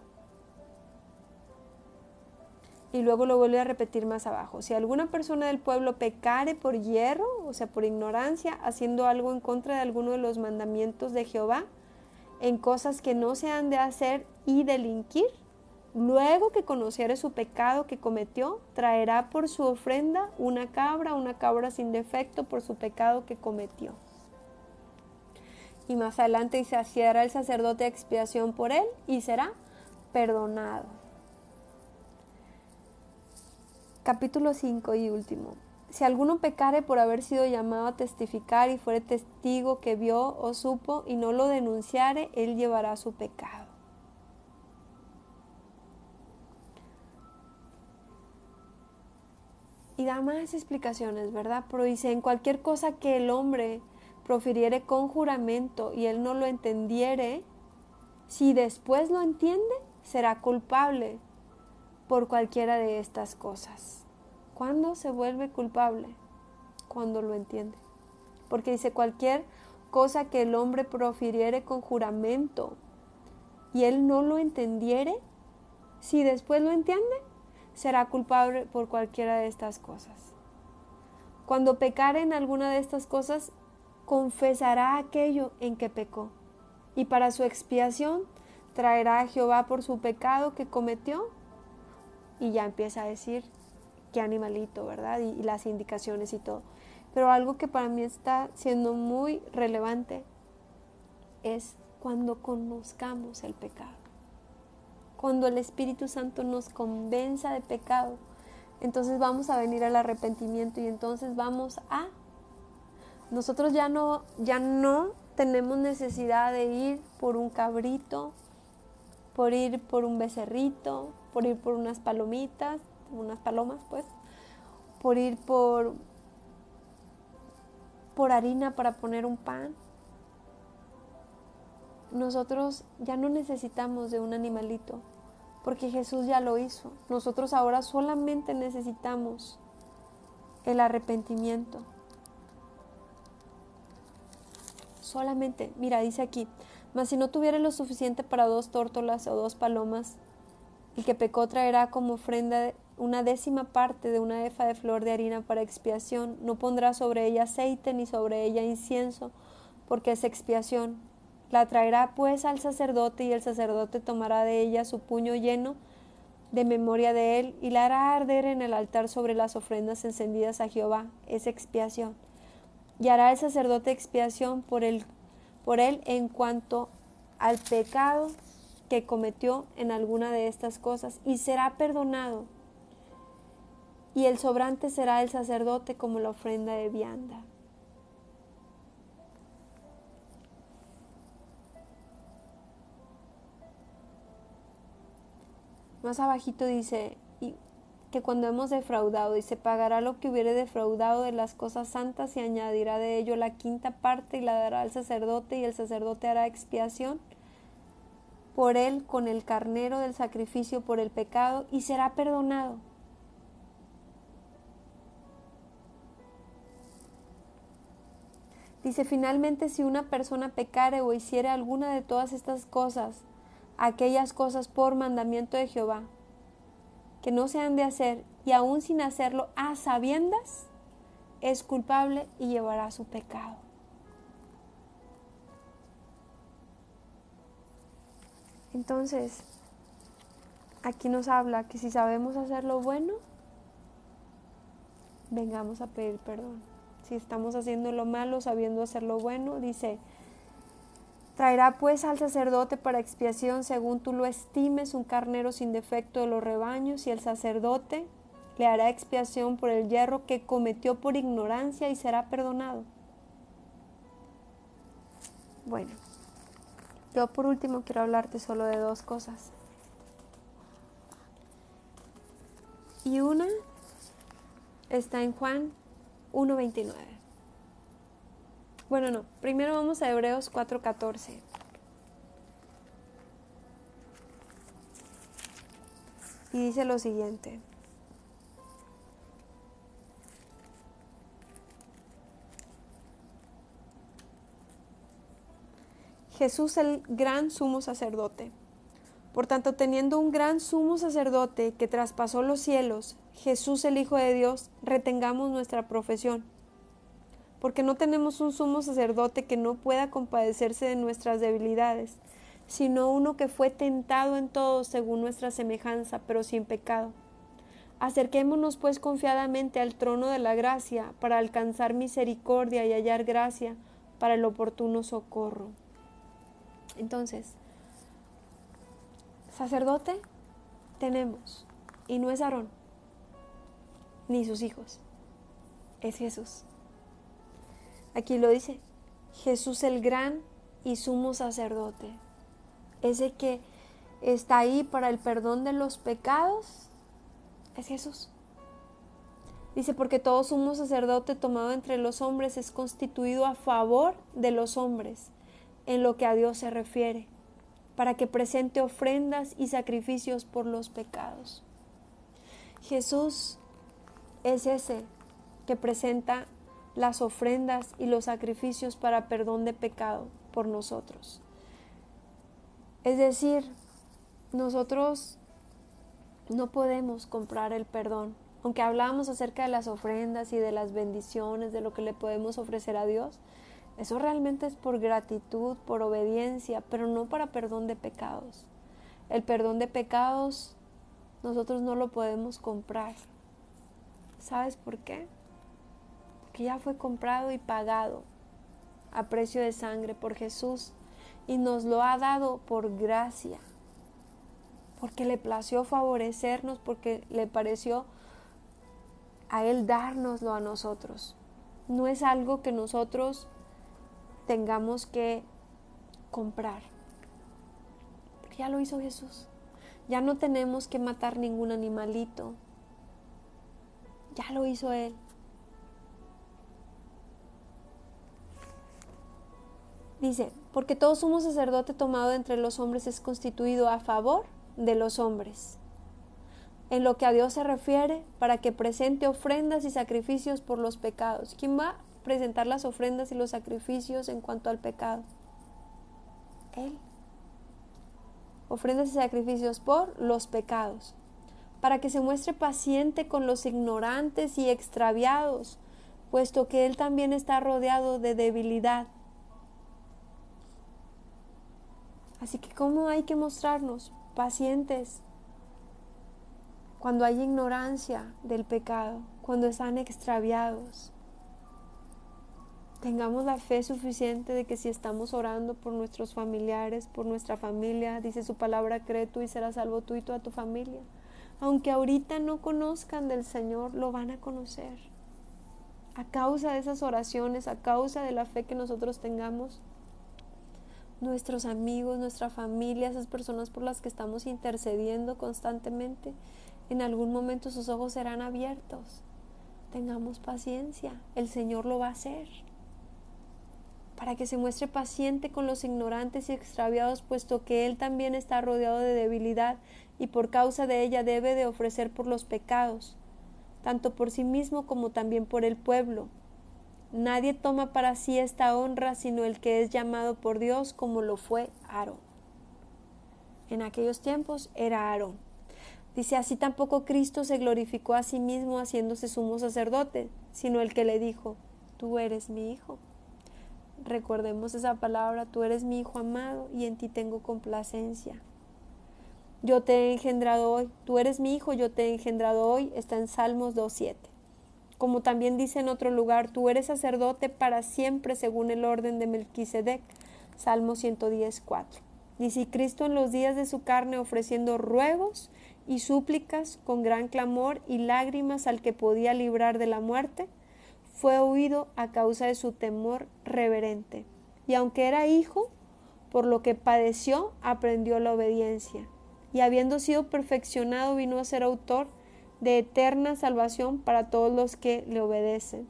Y luego lo vuelve a repetir más abajo. Si alguna persona del pueblo pecare por hierro, o sea, por ignorancia, haciendo algo en contra de alguno de los mandamientos de Jehová, en cosas que no se han de hacer y delinquir, luego que conociere su pecado que cometió, traerá por su ofrenda una cabra sin defecto por su pecado que cometió. Y más adelante dice, así hará el sacerdote expiación por él y será perdonado. Capítulo 5 y último. Si alguno pecare por haber sido llamado a testificar y fuere testigo que vio o supo y no lo denunciare, él llevará su pecado. Y da más explicaciones, ¿verdad? Pero dice, en cualquier cosa que el hombre profiriere con juramento y él no lo entendiere, si después lo entiende, será culpable por cualquiera de estas cosas. ¿Cuándo se vuelve culpable? Cuando lo entiende. Porque dice, cualquier cosa que el hombre profiriere con juramento y él no lo entendiere, si después lo entiende, será culpable por cualquiera de estas cosas. Cuando pecare en alguna de estas cosas, confesará aquello en que pecó, y para su expiación traerá a Jehová por su pecado que cometió, y ya empieza a decir qué animalito, ¿verdad? Y las indicaciones y todo. Pero algo que para mí está siendo muy relevante es cuando conozcamos el pecado. Cuando el Espíritu Santo nos convenza de pecado, entonces vamos a venir al arrepentimiento y entonces nosotros ya no tenemos necesidad de ir por un cabrito, por ir por un becerrito, por ir por unas palomitas, unas palomas pues, por ir por harina para poner un pan. Nosotros ya no necesitamos de un animalito, porque Jesús ya lo hizo. Nosotros ahora solamente necesitamos el arrepentimiento. Solamente, mira, dice aquí, mas si no tuviere lo suficiente para 2 tórtolas o 2 palomas, el que pecó traerá como ofrenda una 10ª parte de una efa de flor de harina para expiación. No pondrá sobre ella aceite ni sobre ella incienso, porque es expiación. La traerá pues al sacerdote, y el sacerdote tomará de ella su puño lleno de memoria de él, y la hará arder en el altar sobre las ofrendas encendidas a Jehová. Es expiación. Y hará el sacerdote expiación por él en cuanto al pecado que cometió en alguna de estas cosas, y será perdonado. Y el sobrante será el sacerdote como la ofrenda de vianda. Más abajito dice, y que cuando hemos defraudado, y se pagará lo que hubiere defraudado de las cosas santas, y añadirá de ello la 5ª parte, y la dará al sacerdote, y el sacerdote hará expiación por él con el carnero del sacrificio por el pecado, y será perdonado. Dice, finalmente, si una persona pecare o hiciere alguna de todas estas cosas, aquellas cosas por mandamiento de Jehová, que no se han de hacer, y aún sin hacerlo a sabiendas, es culpable y llevará su pecado. Entonces, aquí nos habla que si sabemos hacer lo bueno, vengamos a pedir perdón. Si estamos haciendo lo malo, sabiendo hacer lo bueno, dice, traerá pues al sacerdote para expiación, según tú lo estimes, un carnero sin defecto de los rebaños, y el sacerdote le hará expiación por el yerro que cometió por ignorancia, y será perdonado. Bueno, yo por último quiero hablarte solo de 2 cosas. Y una está en Juan 1:29. Bueno, no, primero vamos a Hebreos 4:14. Y dice lo siguiente. Jesús el gran sumo sacerdote. Por tanto, teniendo un gran sumo sacerdote que traspasó los cielos, Jesús el Hijo de Dios, retengamos nuestra profesión. Porque no tenemos un sumo sacerdote que no pueda compadecerse de nuestras debilidades, sino uno que fue tentado en todo según nuestra semejanza, pero sin pecado. Acerquémonos pues confiadamente al trono de la gracia, para alcanzar misericordia y hallar gracia para el oportuno socorro. Entonces, sacerdote tenemos, y no es Aarón, ni sus hijos, es Jesús. Aquí lo dice, Jesús el gran y sumo sacerdote, ese que está ahí para el perdón de los pecados, es Jesús. Dice, porque todo sumo sacerdote tomado entre los hombres es constituido a favor de los hombres, en lo que a Dios se refiere, para que presente ofrendas y sacrificios por los pecados. Jesús es ese que presenta las ofrendas y los sacrificios para perdón de pecado por nosotros. Es decir, nosotros no podemos comprar el perdón. Aunque hablamos acerca de las ofrendas y de las bendiciones, de lo que le podemos ofrecer a Dios, eso realmente es por gratitud, por obediencia, pero no para perdón de pecados. El perdón de pecados nosotros no lo podemos comprar. ¿Sabes por qué? Porque ya fue comprado y pagado a precio de sangre por Jesús, y nos lo ha dado por gracia, porque le plació favorecernos, porque le pareció a Él dárnoslo a nosotros. No es algo que nosotros tengamos que comprar. Porque ya lo hizo Jesús. Ya no tenemos que matar ningún animalito. Ya lo hizo Él. Dice, porque todo sumo sacerdote tomado de entre los hombres es constituido a favor de los hombres. En lo que a Dios se refiere, para que presente ofrendas y sacrificios por los pecados. ¿Quién va a presentar las ofrendas y los sacrificios en cuanto al pecado? Él. Ofrendas y sacrificios por los pecados. Para que se muestre paciente con los ignorantes y extraviados, puesto que Él también está rodeado de debilidad. Así que ¿cómo hay que mostrarnos pacientes cuando hay ignorancia del pecado, cuando están extraviados? Tengamos la fe suficiente de que si estamos orando por nuestros familiares, por nuestra familia, dice su palabra, cree tú y serás salvo tú y toda tu familia. Aunque ahorita no conozcan del Señor, lo van a conocer. A causa de esas oraciones, a causa de la fe que nosotros tengamos, nuestros amigos, nuestra familia, esas personas por las que estamos intercediendo constantemente, en algún momento sus ojos serán abiertos. Tengamos paciencia, el Señor lo va a hacer. Para que se muestre paciente con los ignorantes y extraviados, puesto que Él también está rodeado de debilidad y por causa de ella debe de ofrecer por los pecados, tanto por sí mismo como también por el pueblo. Nadie toma para sí esta honra sino el que es llamado por Dios, como lo fue Aarón. En aquellos tiempos era Aarón. Dice, así tampoco Cristo se glorificó a sí mismo haciéndose sumo sacerdote, sino el que le dijo, tú eres mi hijo. Recordemos esa palabra, tú eres mi hijo amado y en ti tengo complacencia. Yo te he engendrado hoy, tú eres mi hijo, yo te he engendrado hoy, está en Salmos 2:7. Como también dice en otro lugar, tú eres sacerdote para siempre según el orden de Melquisedec, Salmo 110:4. Dice, Cristo en los días de su carne ofreciendo ruegos y súplicas con gran clamor y lágrimas al que podía librar de la muerte, fue oído a causa de su temor reverente. Y aunque era hijo, por lo que padeció, aprendió la obediencia. Y habiendo sido perfeccionado, vino a ser autor de eterna salvación para todos los que le obedecen.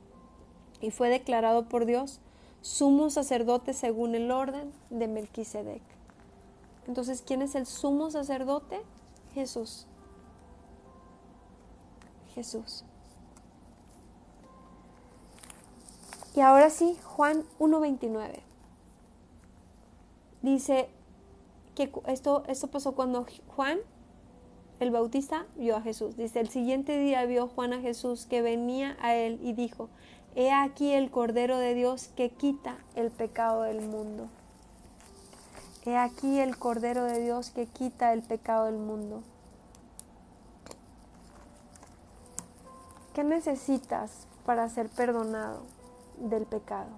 Y fue declarado por Dios sumo sacerdote según el orden de Melquisedec. Entonces, ¿quién es el sumo sacerdote? Jesús. Jesús. Y ahora sí, Juan 1:29. Dice que esto pasó cuando Juan el Bautista vio a Jesús. Dice, el siguiente día vio Juan a Jesús que venía a él y dijo, he aquí el Cordero de Dios que quita el pecado del mundo. He aquí el Cordero de Dios que quita el pecado del mundo. ¿Qué necesitas para ser perdonado del pecado?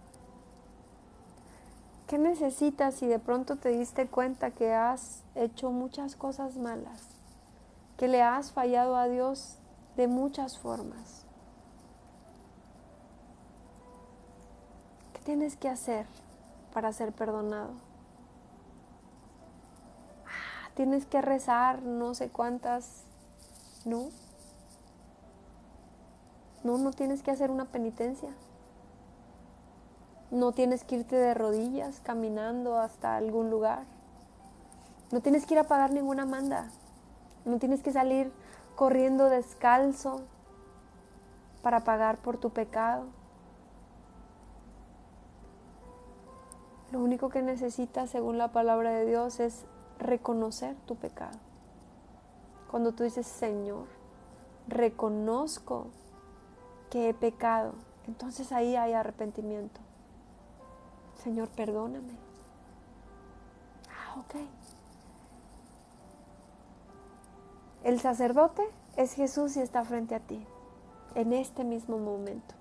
¿Qué necesitas si de pronto te diste cuenta que has hecho muchas cosas malas? Que le has fallado a Dios de muchas formas. ¿Qué tienes que hacer para ser perdonado? Tienes que rezar no sé cuántas. No tienes que hacer una penitencia. No tienes que irte de rodillas caminando hasta algún lugar. No tienes que ir a pagar ninguna manda. No tienes que salir corriendo descalzo para pagar por tu pecado. Lo único que necesitas, según la palabra de Dios, es reconocer tu pecado. Cuando tú dices, Señor, reconozco que he pecado, entonces ahí hay arrepentimiento. Señor, perdóname. Ok. El sacerdote es Jesús y está frente a ti, en este mismo momento.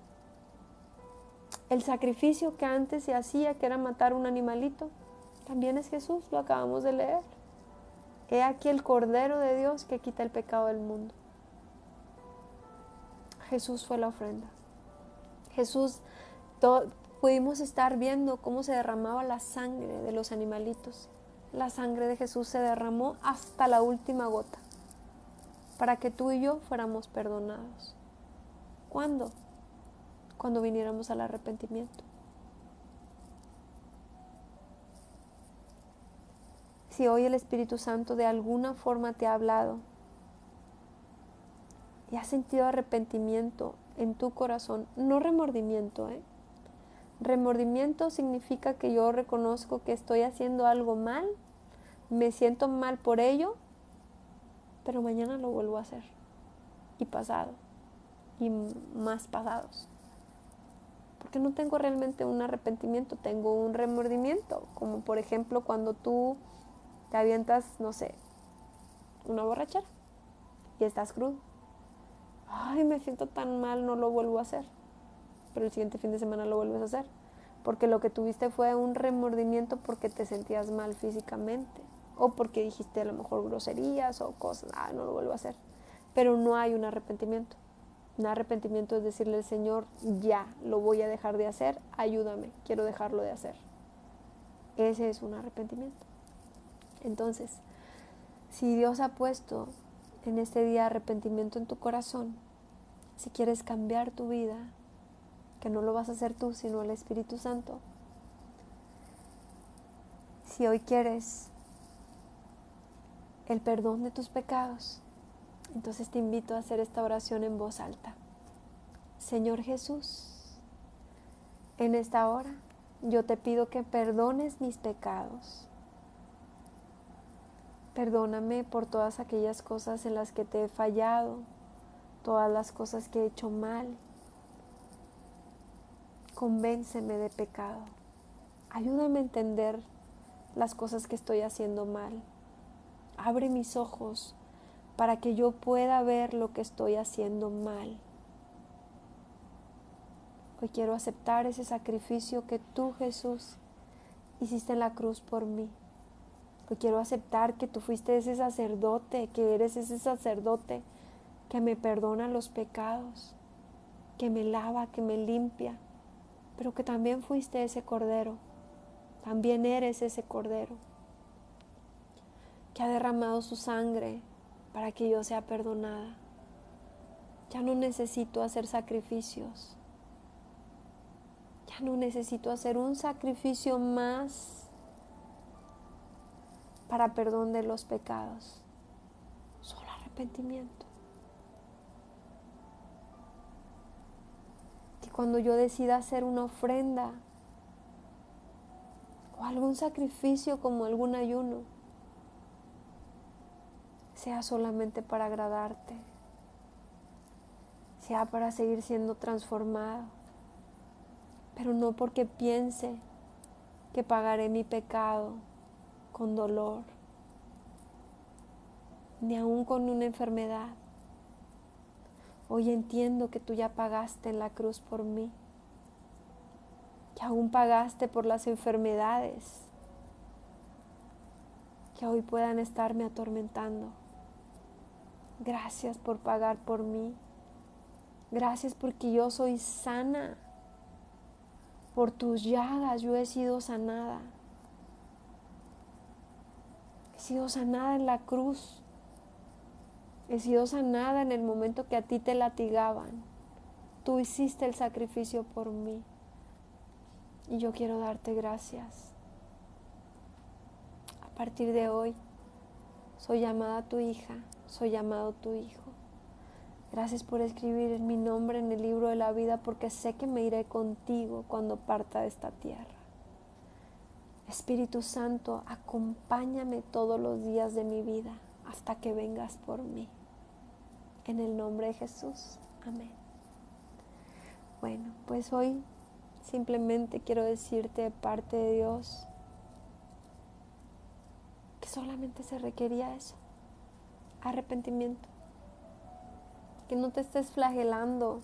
El sacrificio que antes se hacía, que era matar un animalito, también es Jesús, lo acabamos de leer. He aquí el Cordero de Dios que quita el pecado del mundo. Jesús fue la ofrenda. Jesús, pudimos estar viendo cómo se derramaba la sangre de los animalitos. La sangre de Jesús se derramó hasta la última gota para que tú y yo fuéramos perdonados. ¿Cuándo? Cuando viniéramos al arrepentimiento. Si hoy el Espíritu Santo de alguna forma te ha hablado y has sentido arrepentimiento en tu corazón, no remordimiento, Remordimiento significa que yo reconozco que estoy haciendo algo mal, me siento mal por ello, pero mañana lo vuelvo a hacer. Y pasado, y más pasados. Porque no tengo realmente un arrepentimiento, tengo un remordimiento. Como por ejemplo cuando tú te avientas, no sé, una borrachera y estás crudo. Ay, me siento tan mal, no lo vuelvo a hacer. Pero el siguiente fin de semana lo vuelves a hacer. Porque lo que tuviste fue un remordimiento porque te sentías mal físicamente. O porque dijiste a lo mejor groserías o cosas. No lo vuelvo a hacer. Pero no hay un arrepentimiento. Un arrepentimiento es decirle al Señor, ya, lo voy a dejar de hacer, ayúdame, quiero dejarlo de hacer. Ese es un arrepentimiento. Entonces, si Dios ha puesto en este día arrepentimiento en tu corazón, si quieres cambiar tu vida, que no lo vas a hacer tú, sino el Espíritu Santo, si hoy quieres el perdón de tus pecados, entonces te invito a hacer esta oración en voz alta. Señor Jesús, en esta hora yo te pido que perdones mis pecados. Perdóname por todas aquellas cosas en las que te he fallado, todas las cosas que he hecho mal. Convénceme de pecado. Ayúdame a entender las cosas que estoy haciendo mal. Abre mis ojos para que yo pueda ver lo que estoy haciendo mal. Hoy quiero aceptar ese sacrificio que tú, Jesús, hiciste en la cruz por mí. Hoy quiero aceptar que tú fuiste ese sacerdote, que eres ese sacerdote que me perdona los pecados, que me lava, que me limpia, pero que también fuiste ese cordero, también eres ese cordero, que ha derramado su sangre para que yo sea perdonada. Ya no necesito hacer sacrificios, ya no necesito hacer un sacrificio más para perdón de los pecados, solo arrepentimiento. Que cuando yo decida hacer una ofrenda o algún sacrificio como algún ayuno, sea solamente para agradarte, sea para seguir siendo transformado, pero no porque piense que pagaré mi pecado con dolor, ni aún con una enfermedad. Hoy entiendo que tú ya pagaste en la cruz por mí, que aún pagaste por las enfermedades que hoy puedan estarme atormentando. Gracias por pagar por mí. Gracias porque yo soy sana. Por tus llagas yo he sido sanada. He sido sanada en la cruz. He sido sanada en el momento que a ti te latigaban. Tú hiciste el sacrificio por mí. Y yo quiero darte gracias. A partir de hoy, soy llamada tu hija, soy llamado tu hijo. Gracias por escribir mi nombre en el libro de la vida, porque sé que me iré contigo cuando parta de esta tierra. Espíritu Santo, acompáñame todos los días de mi vida hasta que vengas por mí. En el nombre de Jesús. Amén. Bueno, pues hoy simplemente quiero decirte de parte de Dios que solamente se requería eso, arrepentimiento. Que no te estés flagelando,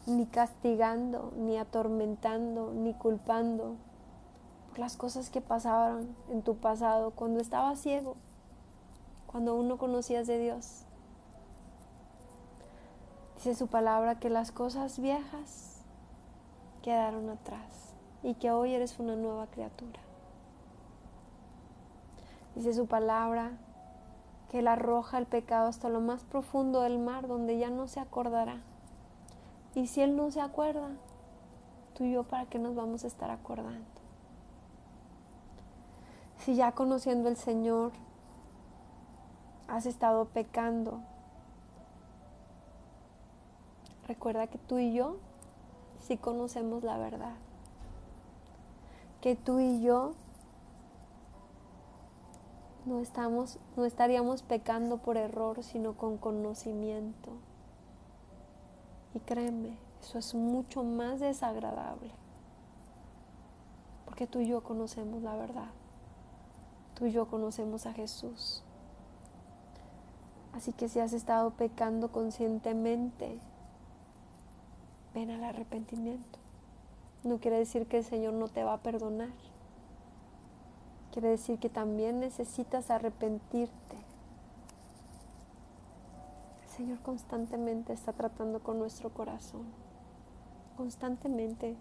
ni castigando, ni atormentando, ni culpando por las cosas que pasaron en tu pasado cuando estabas ciego, cuando aún no conocías de Dios. Dice su palabra que las cosas viejas quedaron atrás y que hoy eres una nueva criatura. Dice su palabra que Él arroja el pecado hasta lo más profundo del mar, donde ya no se acordará. Y si Él no se acuerda, tú y yo, ¿para qué nos vamos a estar acordando? Si ya conociendo al Señor has estado pecando, recuerda que tú y yo sí conocemos la verdad. Que tú y yo no estaríamos pecando por error, sino con conocimiento. Y créeme, eso es mucho más desagradable. Porque tú y yo conocemos la verdad. Tú y yo conocemos a Jesús. Así que si has estado pecando conscientemente, ven al arrepentimiento. No quiere decir que el Señor no te va a perdonar. Quiere decir que también necesitas arrepentirte. El Señor constantemente está tratando con nuestro corazón. Constantemente.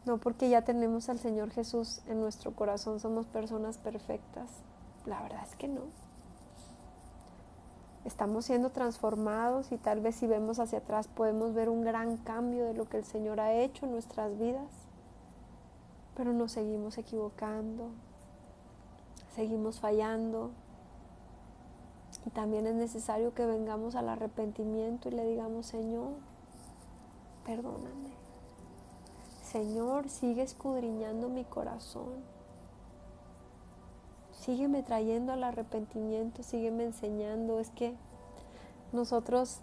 No porque ya tenemos al Señor Jesús en nuestro corazón somos personas perfectas. La verdad es que no. Estamos siendo transformados y tal vez si vemos hacia atrás podemos ver un gran cambio de lo que el Señor ha hecho en nuestras vidas. Pero nos seguimos equivocando, seguimos fallando. Y también es necesario que vengamos al arrepentimiento y le digamos: Señor, perdóname. Señor, sigue escudriñando mi corazón. Sígueme trayendo al arrepentimiento, sígueme enseñando. Es que nosotros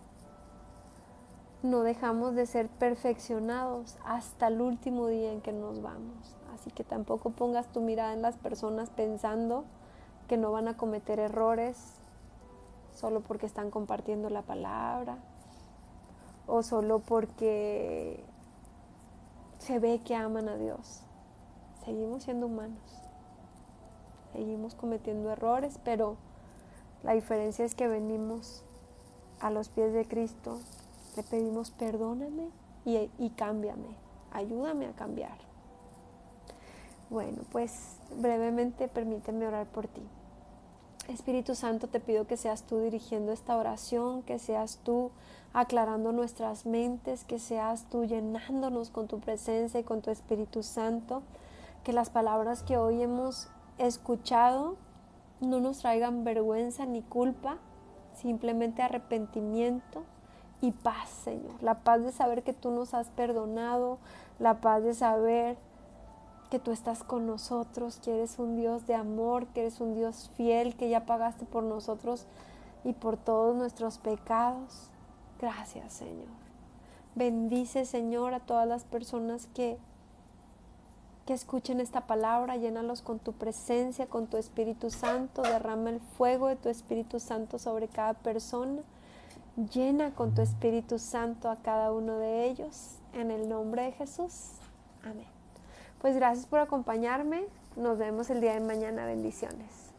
no dejamos de ser perfeccionados hasta el último día en que nos vamos. Así que tampoco pongas tu mirada en las personas pensando que no van a cometer errores solo porque están compartiendo la palabra o solo porque se ve que aman a Dios. Seguimos siendo humanos, seguimos cometiendo errores, pero la diferencia es que venimos a los pies de Cristo, le pedimos: perdóname y cámbiame, ayúdame a cambiar. Bueno, pues brevemente permíteme orar por ti. Espíritu Santo, te pido que seas tú dirigiendo esta oración, que seas tú aclarando nuestras mentes, que seas tú llenándonos con tu presencia y con tu Espíritu Santo, que las palabras que hoy hemos escuchado no nos traigan vergüenza ni culpa, simplemente arrepentimiento y paz, Señor. La paz de saber que tú nos has perdonado, la paz de saber que tú estás con nosotros, que eres un Dios de amor, que eres un Dios fiel, que ya pagaste por nosotros y por todos nuestros pecados. Gracias, Señor. Bendice, Señor, a todas las personas que escuchen esta palabra. Llénalos con tu presencia, con tu Espíritu Santo. Derrama el fuego de tu Espíritu Santo sobre cada persona. Llena con tu Espíritu Santo a cada uno de ellos. En el nombre de Jesús. Amén. Pues gracias por acompañarme. Nos vemos el día de mañana. Bendiciones.